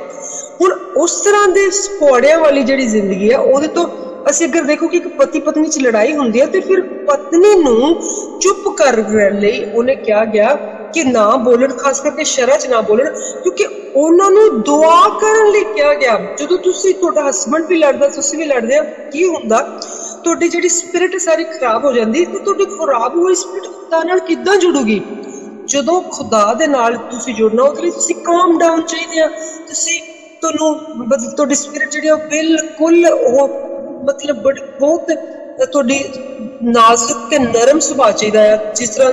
ਹੁਣ ਉਸ ਤਰ੍ਹਾਂ ਦੇ ਪੁਆੜਿਆਂ ਵਾਲੀ ਜਿਹੜੀ ਜ਼ਿੰਦਗੀ ਆ ਉਹਦੇ ਤੋਂ ਅਸੀਂ ਅਗਰ ਦੇਖੋ ਕਿ ਇੱਕ ਪਤੀ ਪਤਨੀ 'ਚ ਲੜਾਈ ਹੁੰਦੀ ਹੈ ਤੇ ਫਿਰ ਪਤਨੀ ਨੂੰ ਚੁੱਪ ਕਰਨ ਲਈ ਉਹਨੇ ਕਿਹਾ ਗਿਆ ਕਿ ਨਾ ਬੋਲਣ, ਖਾਸ ਕਰਕੇ ਸ਼ਰਅ 'ਚ ਨਾ ਬੋਲਣ, ਕਿਉਂਕਿ ਉਹਨਾਂ ਨੂੰ ਦੁਆ ਕਰਨ ਲਈ ਕਿਹਾ ਗਿਆ। ਜਦੋਂ ਤੁਸੀਂ ਤੁਹਾਡਾ ਹਸਬੈਂਡ ਵੀ ਲੜਦਾ ਤੁਸੀਂ ਵੀ ਲੜਦੇ ਆ, ਕੀ ਹੁੰਦਾ ਤੁਹਾਡੀ ਜਿਹੜੀ ਸਪਿਰਿਟ ਸਾਰੀ ਖਰਾਬ ਹੋ ਜਾਂਦੀ ਤੇ ਤੁਹਾਡੀ ਖਰਾਬ ਹੋਈ ਸਪਿਰਿਟ ਖੁਦਾ ਨਾਲ ਕਿੱਦਾਂ ਜੁੜੂਗੀ? ਜਦੋਂ ਖੁਦਾ ਦੇ ਨਾਲ ਤੁਸੀਂ ਜੁੜਨਾ ਉਹਦੇ ਲਈ ਤੁਸੀਂ ਕਾਮ ਡਾਊਨ ਚਾਹੀਦੇ ਆ। ਤੁਸੀਂ ਤੁਹਾਨੂੰ ਤੁਹਾਡੀ ਸਪਿਰਿਟ ਜਿਹੜੀ ਉਹ ਬਿਲਕੁਲ ਉਹ ਮਤਲਬ ਬਹੁਤ ਤੁਹਾਡੀ ਨਾਜ਼ੁਕ ਤੇ ਨਰਮ ਸੁਭਾਅ ਚਾਹੀਦਾ ਆ। ਜਿਸ ਤਰ੍ਹਾਂ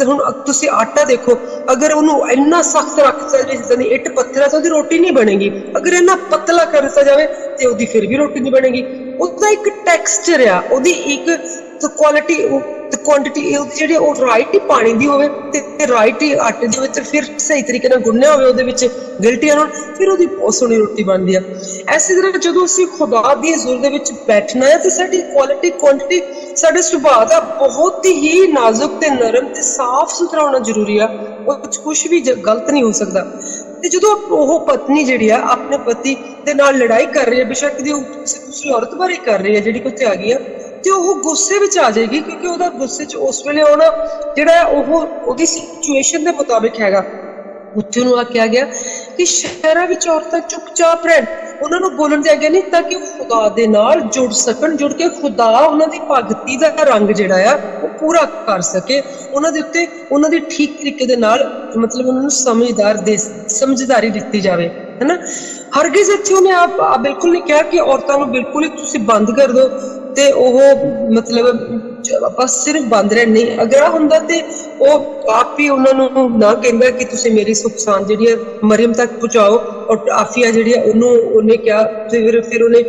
ਹੁਣ ਤੁਸੀਂ ਆਟਾ ਦੇਖੋ, ਅਗਰ ਉਹਨੂੰ ਇੰਨਾ ਸਖਤ ਰੱਖ ਦਿੱਤਾ ਜਿੱਦਾਂ ਦੀ ਇੱਟ ਪੱਥਰ ਆ ਤਾਂ ਉਹਦੀ ਰੋਟੀ ਨਹੀਂ ਬਣੇਗੀ। ਅਗਰ ਇੰਨਾ ਪਤਲਾ ਕਰ ਦਿੱਤਾ ਜਾਵੇ ਤੇ ਉਹਦੀ ਫਿਰ ਵੀ ਰੋਟੀ ਨਹੀਂ ਬਣੇਗੀ। ਉਹਦਾ ਇੱਕ ਟੈਕਸਚਰ ਆ, ਉਹਦੀ ਇੱਕ ਕੁਆਲਿਟੀ ਤੇ ਕੁਆਂਟੀਟੀ ਜਿਹੜੀ ਉਹ ਰਾਈਟ ਹੀ ਪਾਣੀ ਦੀ ਹੋਵੇ ਤੇ ਰਾਈਟ ਹੀ ਆਟੇ ਦੀ ਹੋਵੇ ਤੇ ਫਿਰ ਸਹੀ ਤਰੀਕੇ ਨਾਲ ਗੁੰਨਿਆ ਹੋਵੇ ਉਹਦੇ ਵਿੱਚ ਗਿਲਟੀਆਂ ਨਾਲ, ਫਿਰ ਉਹਦੀ ਬਹੁਤ ਸੋਹਣੀ ਰੋਟੀ ਬਣਦੀ ਆ। ਐਸੀ ਤਰ੍ਹਾਂ ਜਦੋਂ ਅਸੀਂ ਖੁਦਾ ਦੀ ਹਜ਼ੂਰ ਦੇ ਵਿੱਚ ਬੈਠਣਾ ਹੈ ਤੇ ਸਾਡੀ ਕੁਆਲਿਟੀ ਕੁਆਂਟੀਟੀ ਸਾਡੇ ਸੁਭਾਅ ਦਾ ਬਹੁਤ ਹੀ ਨਾਜ਼ੁਕ ਤੇ ਨਰਮ ਤੇ ਸਾਫ਼ ਸੁਥਰਾ ਹੋਣਾ ਜ਼ਰੂਰੀ ਆ। ਉਹ ਵਿੱਚ ਕੁਛ ਵੀ ਗਲਤ ਨਹੀਂ ਹੋ ਸਕਦਾ। ਤੇ ਜਦੋਂ ਉਹ ਪਤਨੀ ਜਿਹੜੀ ਆ ਆਪਣੇ ਪਤੀ ਦੇ ਨਾਲ ਲੜਾਈ ਕਰ ਰਹੀ ਹੈ, ਬੇਸ਼ੱਕ ਦੀ ਦੂਸਰੀ ਔਰਤ ਬਾਰੇ ਕਰ ਰਹੀ ਹੈ ਜਿਹੜੀ ਕਿੱਥੇ ਆ ਗਈ ਆ, ਤੇ ਉਹ ਗੁੱਸੇ ਵਿੱਚ ਆ ਜਾਏਗੀ ਕਿਉਂਕਿ ਉਹਦਾ ਗੁੱਸੇ 'ਚ ਉਸ ਵੇਲੇ ਆਉਣਾ ਜਿਹੜਾ ਉਹ ਉਹਦੀ ਸਿਚੁਏਸ਼ਨ ਦੇ ਮੁਤਾਬਿਕ ਹੈਗਾ। ਉੱਥੇ ਉਹਨੂੰ ਆ ਕਿਹਾ ਗਿਆ ਕਿ ਸ਼ਹਿਰਾਂ ਵਿੱਚ ਔਰਤਾਂ ਚੁੱਪਚਾਪ ਰਹਿਣ, ਉਹਨਾਂ ਨੂੰ ਬੋਲਣ ਦੀ ਆਗਿਆ ਨਹੀਂ, ਤਾਂ ਕਿ ਉਹ ਖੁਦਾ ਦੇ ਨਾਲ ਜੁੜ ਸਕਣ, ਜੁੜ ਕੇ ਖੁਦਾ ਉਹਨਾਂ ਦੀ ਭਗਤੀ ਦਾ ਰੰਗ ਜਿਹੜਾ ਆ ਉਹ ਪੂਰਾ ਕਰ ਸਕੇ, ਉਹਨਾਂ ਦੇ ਉੱਤੇ ਉਹਨਾਂ ਦੀ ਠੀਕ ਤਰੀਕੇ ਦੇ ਨਾਲ ਮਤਲਬ ਉਹਨਾਂ ਨੂੰ ਸਮਝਦਾਰੀ ਦਿੱਤੀ ਜਾਵੇ, ਹੈ ਨਾ। ਹਰਗਿਜ਼ ਇੱਥੇ ਉਹਨੇ ਬਿਲਕੁਲ ਨਹੀਂ ਕਿਹਾ ਕਿ ਔਰਤਾਂ ਨੂੰ ਬਿਲਕੁਲ ਹੀ ਤੁਸੀਂ ਬੰਦ ਕਰ ਦਿਓ ਤੇ ਉਹ ਮਤਲਬ ਬਸ ਸਿਰਫ ਬੰਦ ਰਹਿਣ ਨਹੀਂ। ਅਗਰ ਆ ਹੁੰਦਾ ਤੇ ਉਹ ਆਪ ਹੀ ਉਹਨਾਂ ਨੂੰ ਨਾ ਕਹਿੰਦਾ ਕਿ ਤੁਸੀਂ ਮੇਰੀ ਸੁੱਖ ਸਾਂਦ ਜਿਹੜੀ ਹੈ ਮਰੀਮ ਤੱਕ ਪਹੁੰਚਾਓ, ਔਰ ਆਫੀਆ ਜਿਹੜੀ ਹੈ ਉਹਨੇ ਕਿਹਾ ਫਿਰ ਉਹਨੇ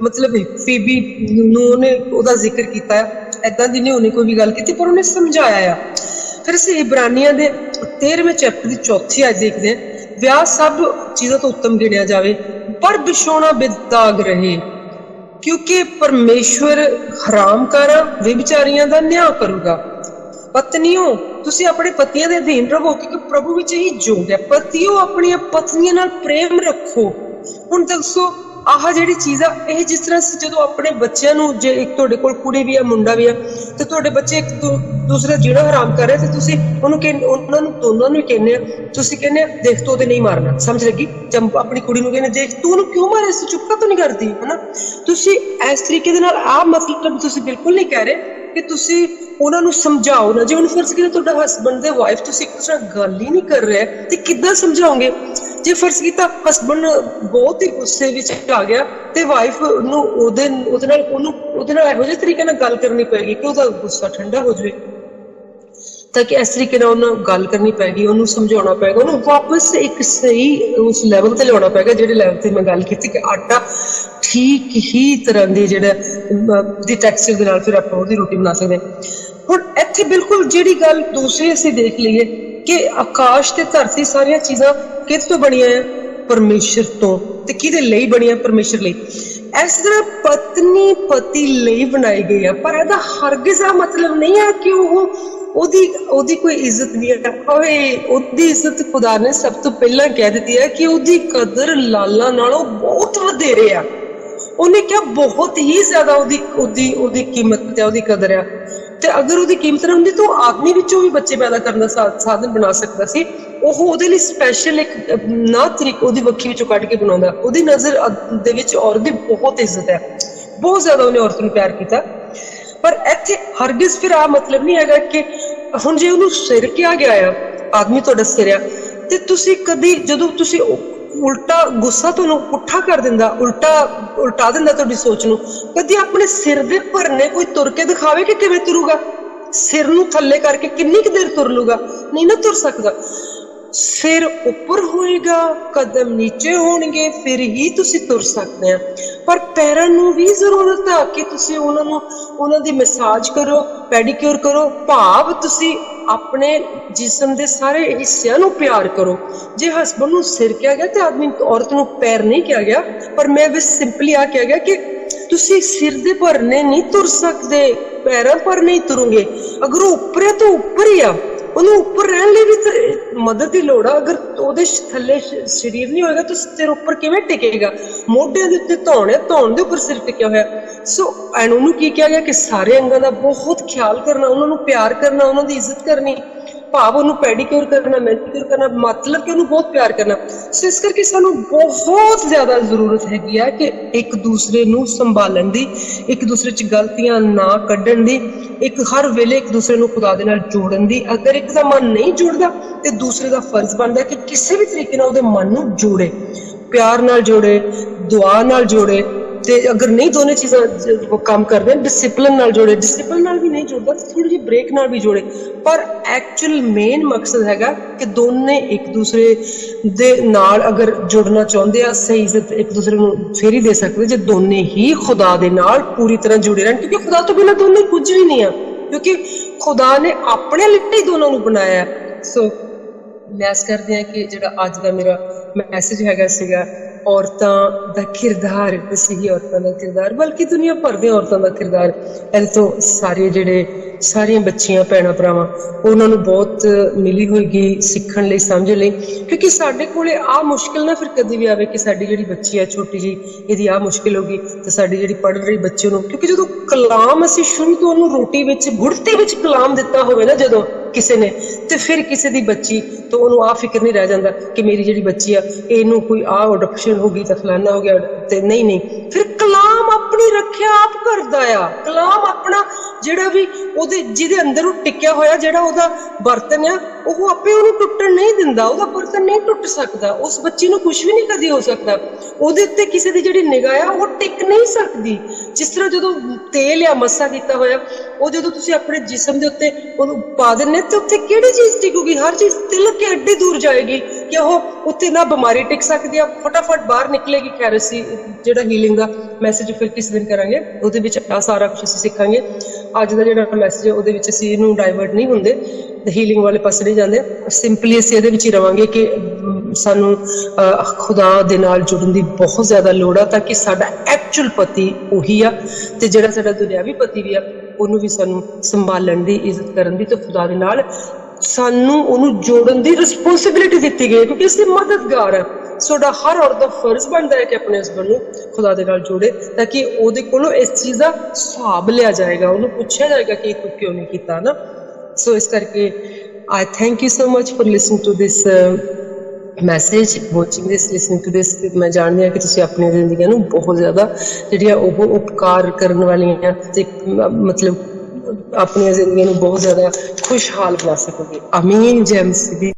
ਮਤਲਬ ਫੀਬੀ ਨੂੰ ਉਹਨੇ ਉਹਦਾ ਜ਼ਿਕਰ ਕੀਤਾ। ਏਦਾਂ ਦੀ ਨਹੀਂ ਉਹਨੇ ਕੋਈ ਵੀ ਗੱਲ ਕੀਤੀ, ਪਰ ਉਹਨੇ ਸਮਝਾਇਆ ਆ। ਫਿਰ ਅਸੀਂ ਇਬਰਾਨੀਆਂ ਦੇ 13ਵੇਂ ਚੈਪਟਰ ਦੀ 4 ਆਇਤ ਦੇਖਦੇ ਹਾਂ, ਵਿਆਹ ਸਭ ਚੀਜ਼ਾਂ ਤੋਂ ਉੱਤਮ ਗਿਣਿਆ ਜਾਵੇ ਪਰ ਵਿਛੋਣਾ ਬੇਦਾਗ ਰਹੇ, ਕਿਉਂਕਿ ਪਰਮੇਸ਼ਵਰ ਹਰਾਮਕਾਰਾਂ ਵਿਭਚਾਰੀਆਂ ਦਾ ਨਿਆਂ ਕਰੂਗਾ। ਪਤਨੀਓ ਤੁਸੀਂ ਆਪਣੇ ਪਤੀਆਂ ਦੇ ਅਧੀਨ ਰਹੋ ਕਿਉਂਕਿ ਪ੍ਰਭੂ ਵਿੱਚ ਹੀ ਜੋਗ ਹੈ। ਪਤੀਓ ਆਪਣੀਆਂ ਪਤਨੀਆਂ ਨਾਲ ਪ੍ਰੇਮ ਰੱਖੋ। ਹੁਣ ਦੱਸੋ ਆਹ ਜਿਹੜੀ ਚੀਜ਼ ਆ ਇਹ ਜਿਸ ਤਰ੍ਹਾਂ ਜਦੋਂ ਆਪਣੇ ਬੱਚਿਆਂ ਨੂੰ, ਜੇ ਇੱਕ ਤੁਹਾਡੇ ਕੋਲ ਕੁੜੀ ਵੀ ਆ ਮੁੰਡਾ ਵੀ ਆ ਤੇ ਤੁਹਾਡੇ ਬੱਚੇ ਇੱਕ ਦੂਸਰਾ ਜਿਹੜਾ ਹਰਾਮ ਕਰ ਰਹੇ ਤੇ ਤੁਸੀਂ ਉਹਨਾਂ ਨੂੰ ਦੋਨਾਂ ਨੂੰ ਕਹਿੰਦੇ ਆ, ਤੁਸੀਂ ਕਹਿੰਦੇ ਆ ਦੇਖ ਤੂੰ ਉਹਦੇ ਨਹੀਂ ਮਾਰਨਾ, ਸਮਝ ਲੱਗੀ? ਜਦ ਆਪਣੀ ਕੁੜੀ ਨੂੰ ਕਹਿੰਦੇ ਦੇਖ ਤੂੰ ਉਹਨੂੰ ਕਿਉਂ ਮਾਰੇ, ਇਸ ਚੁੱਪ ਤਾਂ ਨਹੀਂ ਕਰਦੀ, ਹਨਾ। ਤੁਸੀਂ ਇਸ ਤਰੀਕੇ ਦੇ ਨਾਲ ਆਹ ਮਤਲਬ ਤੁਸੀਂ ਬਿਲਕੁਲ ਨਹੀਂ ਕਹਿ ਰਹੇ ਕਿ ਤੁਸੀਂ ਉਹਨਾਂ ਨੂੰ ਸਮਝਾਓ ਨਾ। ਜੇ ਹੁਣ ਫਰਜ਼ ਕੀਤਾ ਤੁਹਾਡਾ ਹਸਬੈਂਡ ਤੇ ਵਾਈਫ ਤੁਸੀਂ ਇੱਕ ਦੂਸਰੇ ਨਾਲ ਗੱਲ ਹੀ ਨਹੀਂ ਕਰ ਰਹੇ ਤੇ ਕਿੱਦਾਂ ਸਮਝਾਓਗੇ? ਜੇ ਫਰਜ਼ ਕੀਤਾ ਹਸਬੈਂਡ ਬਹੁਤ ਹੀ ਗੁੱਸੇ ਵਿੱਚ ਆ ਗਿਆ ਤੇ ਵਾਈਫ ਨੂੰ ਉਹਦੇ ਨਾਲ ਇਹੋ ਜਿਹੇ ਤਰੀਕੇ ਨਾਲ ਗੱਲ ਕਰਨੀ ਪਏਗੀ ਕਿ ਉਹਦਾ ਗੁੱਸਾ ਠੰਡਾ ਹੋ ਜਾਵੇ, ਤਾਂ ਕਿ ਇਸ ਤਰੀਕੇ ਨਾਲ ਉਹਨਾਂ ਗੱਲ ਕਰਨੀ ਪਏਗੀ, ਉਹਨੂੰ ਸਮਝਾਉਣਾ ਪਏਗਾ, ਉਹਨੂੰ ਵਾਪਸ ਇੱਕ ਸਹੀ ਉਸ ਲੈਵਲ ਤੇ ਲਿਆਉਣਾ ਪਏਗਾ ਜਿਹੜੇ ਲੈਵਲ ਤੇ ਮੈਂ ਗੱਲ ਕੀਤੀ ਕਿ ਆਟਾ ਠੀਕ ਹੀ ਤਰ੍ਹਾਂ ਦੀ ਜਿਹੜਾ ਦੀ ਟੈਕਸਚਰ ਦੇ ਨਾਲ ਫਿਰ ਆਪਾਂ ਉਹਦੀ ਰੋਟੀ ਬਣਾ ਸਕਦੇ ਹਾਂ। ਹੁਣ ਇੱਥੇ ਬਿਲਕੁਲ ਜਿਹੜੀ ਗੱਲ ਦੂਸਰੀ ਅਸੀਂ ਦੇਖ ਲਈਏ ਕਿ ਆਕਾਸ਼ ਤੇ ਧਰਤੀ ਸਾਰੀਆਂ ਚੀਜ਼ਾਂ ਕਿਸ ਤੋਂ ਬਣੀਆਂ ਆ? ਪਰਮੇਸ਼ਰ ਤੋਂ। ਤੇ ਕਿਹਦੇ ਲਈ ਬਣੀਆਂ? ਪਰਮੇਸ਼ਰ ਲਈ। ਇਸ ਤਰ੍ਹਾਂ ਪਤਨੀ ਪਤੀ ਲਈ ਬਣਾਈ ਗਈ ਆ, ਪਰ ਇਹਦਾ ਹਰਗਿਜ਼ ਆ ਮਤਲਬ ਨਹੀਂ ਹੈ ਕਿ ਉਹਦੀ ਕੋਈ ਇੱਜ਼ਤ ਨਹੀਂ ਹੈ। ਉਹਦੀ ਇੱਜ਼ਤ ਖੁਦਾ ਨੇ ਸਭ ਤੋਂ ਪਹਿਲਾਂ ਕਹਿ ਦਿੱਤੀ ਹੈ ਕਿ ਉਹਦੀ ਕਦਰ ਲਾਲਾਂ ਨਾਲੋਂ ਬਹੁਤ ਵਧੇਰੇ ਆ। ਉਹਨੇ ਕਿਹਾ ਬਹੁਤ ਹੀ ਜ਼ਿਆਦਾ ਉਹਦੀ ਕੀਮਤ ਹੈ, ਉਹਦੀ ਕਦਰ ਆ। ਤੇ ਅਗਰ ਉਹਦੀ ਕੀਮਤ ਨਾ ਹੁੰਦੀ ਤਾਂ ਉਹ ਆਦਮੀ ਵਿੱਚੋਂ ਵੀ ਬੱਚੇ ਪੈਦਾ ਕਰਨ ਦਾ ਸਾਧਨ ਬਣਾ ਸਕਦਾ ਸੀ। ਉਹ ਉਹਦੇ ਲਈ ਸਪੈਸ਼ਲ ਇੱਕ ਨਾ ਤਰੀਕ ਉਹਦੀ ਵੱਖੀ ਵਿੱਚੋਂ ਕੱਢ ਕੇ ਬਣਾਉਂਦਾ। ਉਹਦੀ ਨਜ਼ਰ ਦੇ ਵਿੱਚ ਔਰਤ ਦੀ ਬਹੁਤ ਇੱਜ਼ਤ ਹੈ, ਬਹੁਤ ਜ਼ਿਆਦਾ ਉਹਨੇ ਔਰਤ ਨੂੰ ਪਿਆਰ ਕੀਤਾ। ਪਰ ਇੱਥੇ ਹਰਗਿਜ਼ ਫਿਰ ਆਹ ਮਤਲਬ ਨਹੀਂ ਹੈਗਾ ਕਿ ਹੁਣ ਜੇ ਉਹਨੂੰ ਸਿਰ ਕਿਹਾ ਗਿਆ ਆ, ਆਦਮੀ ਤੁਹਾਡਾ ਸਿਰ ਆ, ਤੇ ਤੁਸੀਂ ਕਦੀ ਜਦੋਂ ਤੁਸੀਂ ਉਲਟਾ ਗੁੱਸਾ ਤੁਹਾਨੂੰ ਪੁੱਠਾ ਕਰ ਦਿੰਦਾ, ਉਲਟਾ ਦਿੰਦਾ ਤੁਹਾਡੀ ਸੋਚ ਨੂੰ, ਕਦੀ ਆਪਣੇ ਸਿਰ ਦੇ ਭਰਨੇ ਕੋਈ ਤੁਰ ਕੇ ਦਿਖਾਵੇ ਕਿ ਕਿਵੇਂ ਤੁਰੂਗਾ? ਸਿਰ ਨੂੰ ਥੱਲੇ ਕਰਕੇ ਕਿੰਨੀ ਕੁ ਦੇਰ ਤੁਰ ਲੂਗਾ? ਨਹੀਂ ਨਾ ਤੁਰ ਸਕਦਾ। ਸਿਰ ਉੱਪਰ ਹੋਏਗਾ, ਕਦਮ ਨੀਚੇ ਹੋਣਗੇ, ਫਿਰ ਹੀ ਤੁਸੀਂ ਤੁਰ ਸਕਦੇ ਆ। ਪਰ ਪੈਰਾਂ ਨੂੰ ਵੀ ਜ਼ਰੂਰਤ ਆ ਕਿ ਤੁਸੀਂ ਉਹਨਾਂ ਦੀ ਮਸਾਜ ਕਰੋ, ਪੈਡੀਕਿਉਰ ਕਰੋ, ਭਾਵ ਤੁਸੀਂ ਆਪਣੇ ਜਿਸਮ ਦੇ ਸਾਰੇ ਹਿੱਸਿਆਂ ਨੂੰ ਪਿਆਰ ਕਰੋ। ਜੇ ਹਸਬੈਂਡ ਨੂੰ ਸਿਰ ਕਿਹਾ ਗਿਆ ਤੇ ਔਰਤ ਨੂੰ ਪੈਰ ਨਹੀਂ ਕਿਹਾ ਗਿਆ, ਪਰ ਮੈਂ ਵੀ ਸਿੰਪਲੀ ਆ ਕਿਹਾ ਗਿਆ ਕਿ ਤੁਸੀਂ ਸਿਰ ਦੇ ਭਰਨੇ ਨਹੀਂ ਤੁਰ ਸਕਦੇ, ਪੈਰਾਂ ਪਰ ਨਹੀਂ ਤੁਰੋਗੇ। ਅਗਰ ਉਹ ਉੱਪਰ ਹੈ ਤਾਂ ਉੱਪਰ ਹੀ ਆ, ਉਹਨੂੰ ਉੱਪਰ ਰਹਿਣ ਲਈ ਵੀ ਮਦਦ ਦੀ ਲੋੜ ਆ। ਅਗਰ ਉਹਦੇ ਥੱਲੇ ਸਰੀਰ ਨਹੀਂ ਹੋਏਗਾ ਤਾਂ ਸਿਰ ਉੱਪਰ ਕਿਵੇਂ ਟਿਕੇਗਾ? ਮੋਢਿਆਂ ਦੇ ਉੱਤੇ ਧੌਣ ਹੈ, ਧੌਣ ਦੇ ਉੱਪਰ ਸਿਰ ਟਿਕਿਆ ਹੋਇਆ। ਸੋ ਐਂਡ ਉਹਨੂੰ ਕੀ ਕਿਹਾ ਗਿਆ ਕਿ ਸਾਰੇ ਅੰਗਾਂ ਦਾ ਬਹੁਤ ਖਿਆਲ ਕਰਨਾ, ਉਹਨਾਂ ਨੂੰ ਪਿਆਰ ਕਰਨਾ, ਉਹਨਾਂ ਦੀ ਇੱਜ਼ਤ ਕਰਨੀ, ਭਾਵ ਉਹਨੂੰ ਪੈਡੀਕਿਉਰ ਕਰਨਾ, ਮੈਨੀਕਿਉਰ ਕਰਨਾ, ਮਤਲਬ ਕਿ ਉਹਨੂੰ ਬਹੁਤ ਪਿਆਰ ਕਰਨਾ। ਸੋ ਇਸ ਕਰਕੇ ਸਾਨੂੰ ਬਹੁਤ ਜ਼ਿਆਦਾ ਜ਼ਰੂਰਤ ਹੈਗੀ ਆ ਕਿ ਇੱਕ ਦੂਸਰੇ ਨੂੰ ਸੰਭਾਲਣ ਦੀ, ਇੱਕ ਦੂਸਰੇ 'ਚ ਗਲਤੀਆਂ ਨਾ ਕੱਢਣ ਦੀ, ਇੱਕ ਹਰ ਵੇਲੇ ਇੱਕ ਦੂਸਰੇ ਨੂੰ ਖੁਦਾ ਦੇ ਨਾਲ ਜੋੜਨ ਦੀ। ਅਗਰ ਇੱਕ ਦਾ ਮਨ ਨਹੀਂ ਜੁੜਦਾ ਤੇ ਦੂਸਰੇ ਦਾ ਫਰਜ਼ ਬਣਦਾ ਕਿ ਕਿਸੇ ਵੀ ਤਰੀਕੇ ਨਾਲ ਉਹਦੇ ਮਨ ਨੂੰ ਜੋੜੇ, ਪਿਆਰ ਨਾਲ ਜੋੜੇ, ਦੁਆ ਨਾਲ ਜੋੜੇ। ਤੇ ਅਗਰ ਨਹੀਂ ਦੋਨੇ ਚੀਜ਼ਾਂ ਕੰਮ ਕਰਦੇ, ਡਿਸਿਪਲਿਨ ਨਾਲ ਜੋੜੇ, ਡਿਸਿਪਲਿਨ ਨਾਲ ਵੀ ਨਹੀਂ ਜੁੜਦਾ ਤਾਂ ਥੋੜੀ ਜਿਹੀ ਬ੍ਰੇਕ ਨਾਲ ਵੀ ਜੋੜੇ। ਪਰ ਐਕਚੁਅਲ ਮੇਨ ਮਕਸਦ ਹੈਗਾ ਕਿ ਦੋਨੇ ਇੱਕ ਦੂਸਰੇ ਦੇ ਨਾਲ ਅਗਰ ਜੁੜਨਾ ਚਾਹੁੰਦੇ ਆ, ਸਹੀ ਇੱਜ਼ਤ ਇੱਕ ਦੂਸਰੇ ਨੂੰ ਫੇਰ ਹੀ ਦੇ ਸਕਦੇ ਜੇ ਦੋਨੇ ਹੀ ਖੁਦਾ ਦੇ ਨਾਲ ਪੂਰੀ ਤਰ੍ਹਾਂ ਜੁੜੇ ਰਹਿਣ। ਕਿਉਂਕਿ ਖੁਦਾ ਤੋਂ ਬਿਨਾਂ ਦੋਨੇ ਕੁਝ ਵੀ ਨਹੀਂ ਆ, ਕਿਉਂਕਿ ਖੁਦਾ ਨੇ ਆਪਣੇ ਲਈ ਦੋਨਾਂ ਨੂੰ ਬਣਾਇਆ। ਸੋ ਮੈਂ ਆਸ ਕਰਦੀ ਹਾਂ ਕਿ ਜਿਹੜਾ ਅੱਜ ਦਾ ਮੇਰਾ ਮੈਸੇਜ ਹੈਗਾ ਸੀਗਾ ਔਰਤਾਂ ਦਾ ਕਿਰਦਾਰ, ਸਹੀ ਔਰਤਾਂ ਦਾ ਕਿਰਦਾਰ, ਬਲਕਿ ਦੁਨੀਆ ਭਰ ਦੀਆਂ ਔਰਤਾਂ ਦਾ ਕਿਰਦਾਰ, ਇਹਦੇ ਤੋਂ ਸਾਰੀਆਂ ਬੱਚੀਆਂ ਭੈਣਾਂ ਭਰਾਵਾਂ ਉਹਨਾਂ ਨੂੰ ਬਹੁਤ ਮਿਲੀ ਹੋਏਗੀ ਸਿੱਖਣ ਲਈ, ਸਮਝਣ ਲਈ। ਕਿਉਂਕਿ ਸਾਡੇ ਕੋਲੇ ਆਹ ਮੁਸ਼ਕਿਲ ਨਾ ਫਿਰ ਕਦੇ ਵੀ ਆਵੇ ਕਿ ਸਾਡੀ ਜਿਹੜੀ ਬੱਚੀ ਹੈ ਛੋਟੀ ਜਿਹੀ, ਇਹਦੀ ਆਹ ਮੁਸ਼ਕਿਲ ਹੋ ਗਈ ਤੇ ਸਾਡੀ ਜਿਹੜੀ ਪੜ੍ਹ ਰਹੀ ਬੱਚੀ ਨੂੰ, ਕਿਉਂਕਿ ਜਦੋਂ ਕਲਾਮ ਅਸੀਂ ਸ਼ੁਰੂ ਤੋਂ ਉਹਨੂੰ ਰੋਟੀ ਵਿੱਚ, ਗੁੜਤੀ ਵਿੱਚ ਕਲਾਮ ਦਿੱਤਾ ਹੋਵੇ ਨਾ ਜਦੋਂ ਕਿਸੇ ਨੇ, ਤੇ ਫਿਰ ਕਿਸੇ ਦੀ ਬੱਚੀ ਤਾਂ ਉਹਨੂੰ ਆਹ ਫਿਕਰ ਨਹੀਂ ਰਹਿ ਜਾਂਦਾ ਕਿ ਮੇਰੀ ਜਿਹੜੀ ਬੱਚੀ ਆ ਇਹਨੂੰ ਕੋਈ ਆਹ ਅਡਾਪਸ਼ਨ ਹੋ ਗਈ ਤਾਂ ਫਲਾਨਾ ਹੋ ਗਿਆ। ਤੇ ਨਹੀਂ, ਫਿਰ ਕਲਾਮ ਆਪਣੀ ਰੱਖਿਆ ਆਪ ਕਰਦਾ ਆ। ਕਲਾਮ ਆਪਣਾ ਜਿਹੜਾ ਵੀ ਉਹਦੇ ਜਿਹਦੇ ਅੰਦਰ ਉਹ ਟਿਕਿਆ ਹੋਇਆ, ਜਿਹੜਾ ਉਹਦਾ ਬਰਤਨ ਆ, ਉਹ ਆਪੇ ਉਹਨੂੰ ਟੁੱਟਣ ਨਹੀਂ ਦਿੰਦਾ। ਉਹਦਾ ਬਰਤਨ ਨਹੀਂ ਟੁੱਟ ਸਕਦਾ, ਉਸ ਬੱਚੀ ਨੂੰ ਕੁਝ ਵੀ ਨਹੀਂ ਕਦੀ ਹੋ ਸਕਦਾ। ਉਹਦੇ ਉੱਤੇ ਕਿਸੇ ਦੀ ਜਿਹੜੀ ਨਿਗਾਹ ਆ ਉਹ ਟਿਕ ਨਹੀਂ ਸਕਦੀ। ਜਿਸ ਤਰ੍ਹਾਂ ਜਦੋਂ ਤੇਲ ਆ ਮੱਸਾ ਕੀਤਾ ਹੋਇਆ, ਉਹ ਜਦੋਂ ਤੁਸੀਂ ਆਪਣੇ ਜਿਸਮ ਦੇ ਉੱਤੇ ਉਹਨੂੰ ਪਾ ਦਿੰਦੇ ਤੇ ਉੱਥੇ ਕਿਹੜੀ ਚੀਜ਼ ਟਿਕੂਗੀ? ਹਰ ਚੀਜ਼ ਤਿਲਕ ਕੇ ਐਡੀ ਦੂਰ ਜਾਏਗੀ ਕਿ ਉਹ ਉੱਥੇ ਨਾ ਬਿਮਾਰੀ ਟਿਕ ਸਕਦੀ ਆ, ਫਟਾਫਟ ਬਾਹਰ ਨਿਕਲੇਗੀ। ਖੈਰ ਅਸੀਂ ਜਿਹੜਾ ਹੀਲਿੰਗ ਦਾ ਮੈਸੇਜ ਫਿਰ ਕਿਸ ਦਿਨ ਕਰਾਂਗੇ, ਉਹਦੇ ਵਿੱਚ ਆ ਸਾਰਾ ਕੁਛ ਅਸੀਂ ਸਿੱਖਾਂਗੇ। ਅੱਜ ਦਾ ਜਿਹੜਾ ਮੈਸੇਜ ਹੈ ਉਹਦੇ ਵਿੱਚ ਅਸੀਂ ਇਹਨੂੰ ਡਾਇਵਰਟ ਨਹੀਂ ਹੁੰਦੇ, ਹੀਲਿੰਗ ਵਾਲੇ ਪਾਸੇ ਨਹੀਂ ਜਾਂਦੇ। ਸਿੰਪਲੀ ਅਸੀਂ ਇਹਦੇ ਵਿੱਚ ਹੀ ਰਵਾਂਗੇ ਕਿ ਸਾਨੂੰ ਖੁਦਾ ਦੇ ਨਾਲ ਜੁੜਨ ਦੀ ਬਹੁਤ ਜ਼ਿਆਦਾ ਲੋੜ ਆ, ਤਾਂ ਕਿ ਸਾਡਾ ਐਕਚੁਅਲ ਪਤੀ ਉਹੀ ਆ, ਤੇ ਜਿਹੜਾ ਸਾਡਾ ਦੁਨਿਆਵੀ ਪਤੀ ਵੀ ਆ ਉਹਨੂੰ ਵੀ ਸਾਨੂੰ ਸੰਭਾਲਣ ਦੀ, ਇੱਜ਼ਤ ਕਰਨ ਦੀ, ਤੇ ਖੁਦਾ ਦੇ ਨਾਲ ਸਾਨੂੰ ਉਹਨੂੰ ਜੋੜਨ ਦੀ ਰਿਸਪੋਂਸਿਬਿਲਿਟੀ ਦਿੱਤੀ ਗਈ, ਕਿਉਂਕਿ ਅਸੀਂ ਮਦਦਗਾਰ ਆ। ਸਾਡਾ ਹਰ ਔਰਤ ਦਾ ਫਰਜ਼ ਬਣਦਾ ਹੈ ਕਿ ਆਪਣੇ ਹਸਬੈਂਡ ਨੂੰ ਖੁਦਾ ਦੇ ਨਾਲ ਜੋੜੇ, ਤਾਂ ਕਿ ਉਹਦੇ ਕੋਲੋਂ ਇਸ ਚੀਜ਼ ਦਾ ਹਿਸਾਬ ਲਿਆ ਜਾਏਗਾ, ਉਹਨੂੰ ਪੁੱਛਿਆ ਜਾਏਗਾ ਕਿ ਤੂੰ ਕਿਉਂ ਨਹੀਂ ਕੀਤਾ ਨਾ। ਸੋ ਇਸ ਕਰਕੇ I thank you so much for listening to this message, watching this, listening to this. ਮੈਂ ਜਾਣਦੀ ਹਾਂ ਕਿ ਤੁਸੀਂ ਆਪਣੀਆਂ ਜ਼ਿੰਦਗੀਆਂ ਨੂੰ ਬਹੁਤ ਜ਼ਿਆਦਾ ਜਿਹੜੀਆਂ ਉਹ ਉਪਕਾਰ ਕਰਨ ਵਾਲੀਆਂ ਤੇ ਮਤਲਬ ਆਪਣੀਆਂ ਜ਼ਿੰਦਗੀਆਂ ਨੂੰ ਬਹੁਤ ਜ਼ਿਆਦਾ ਖੁਸ਼ਹਾਲ ਬਣਾ ਸਕੋਗੇ। ਆਮੀਨ। ਜੈ ਮਸੀਹ ਦੀ।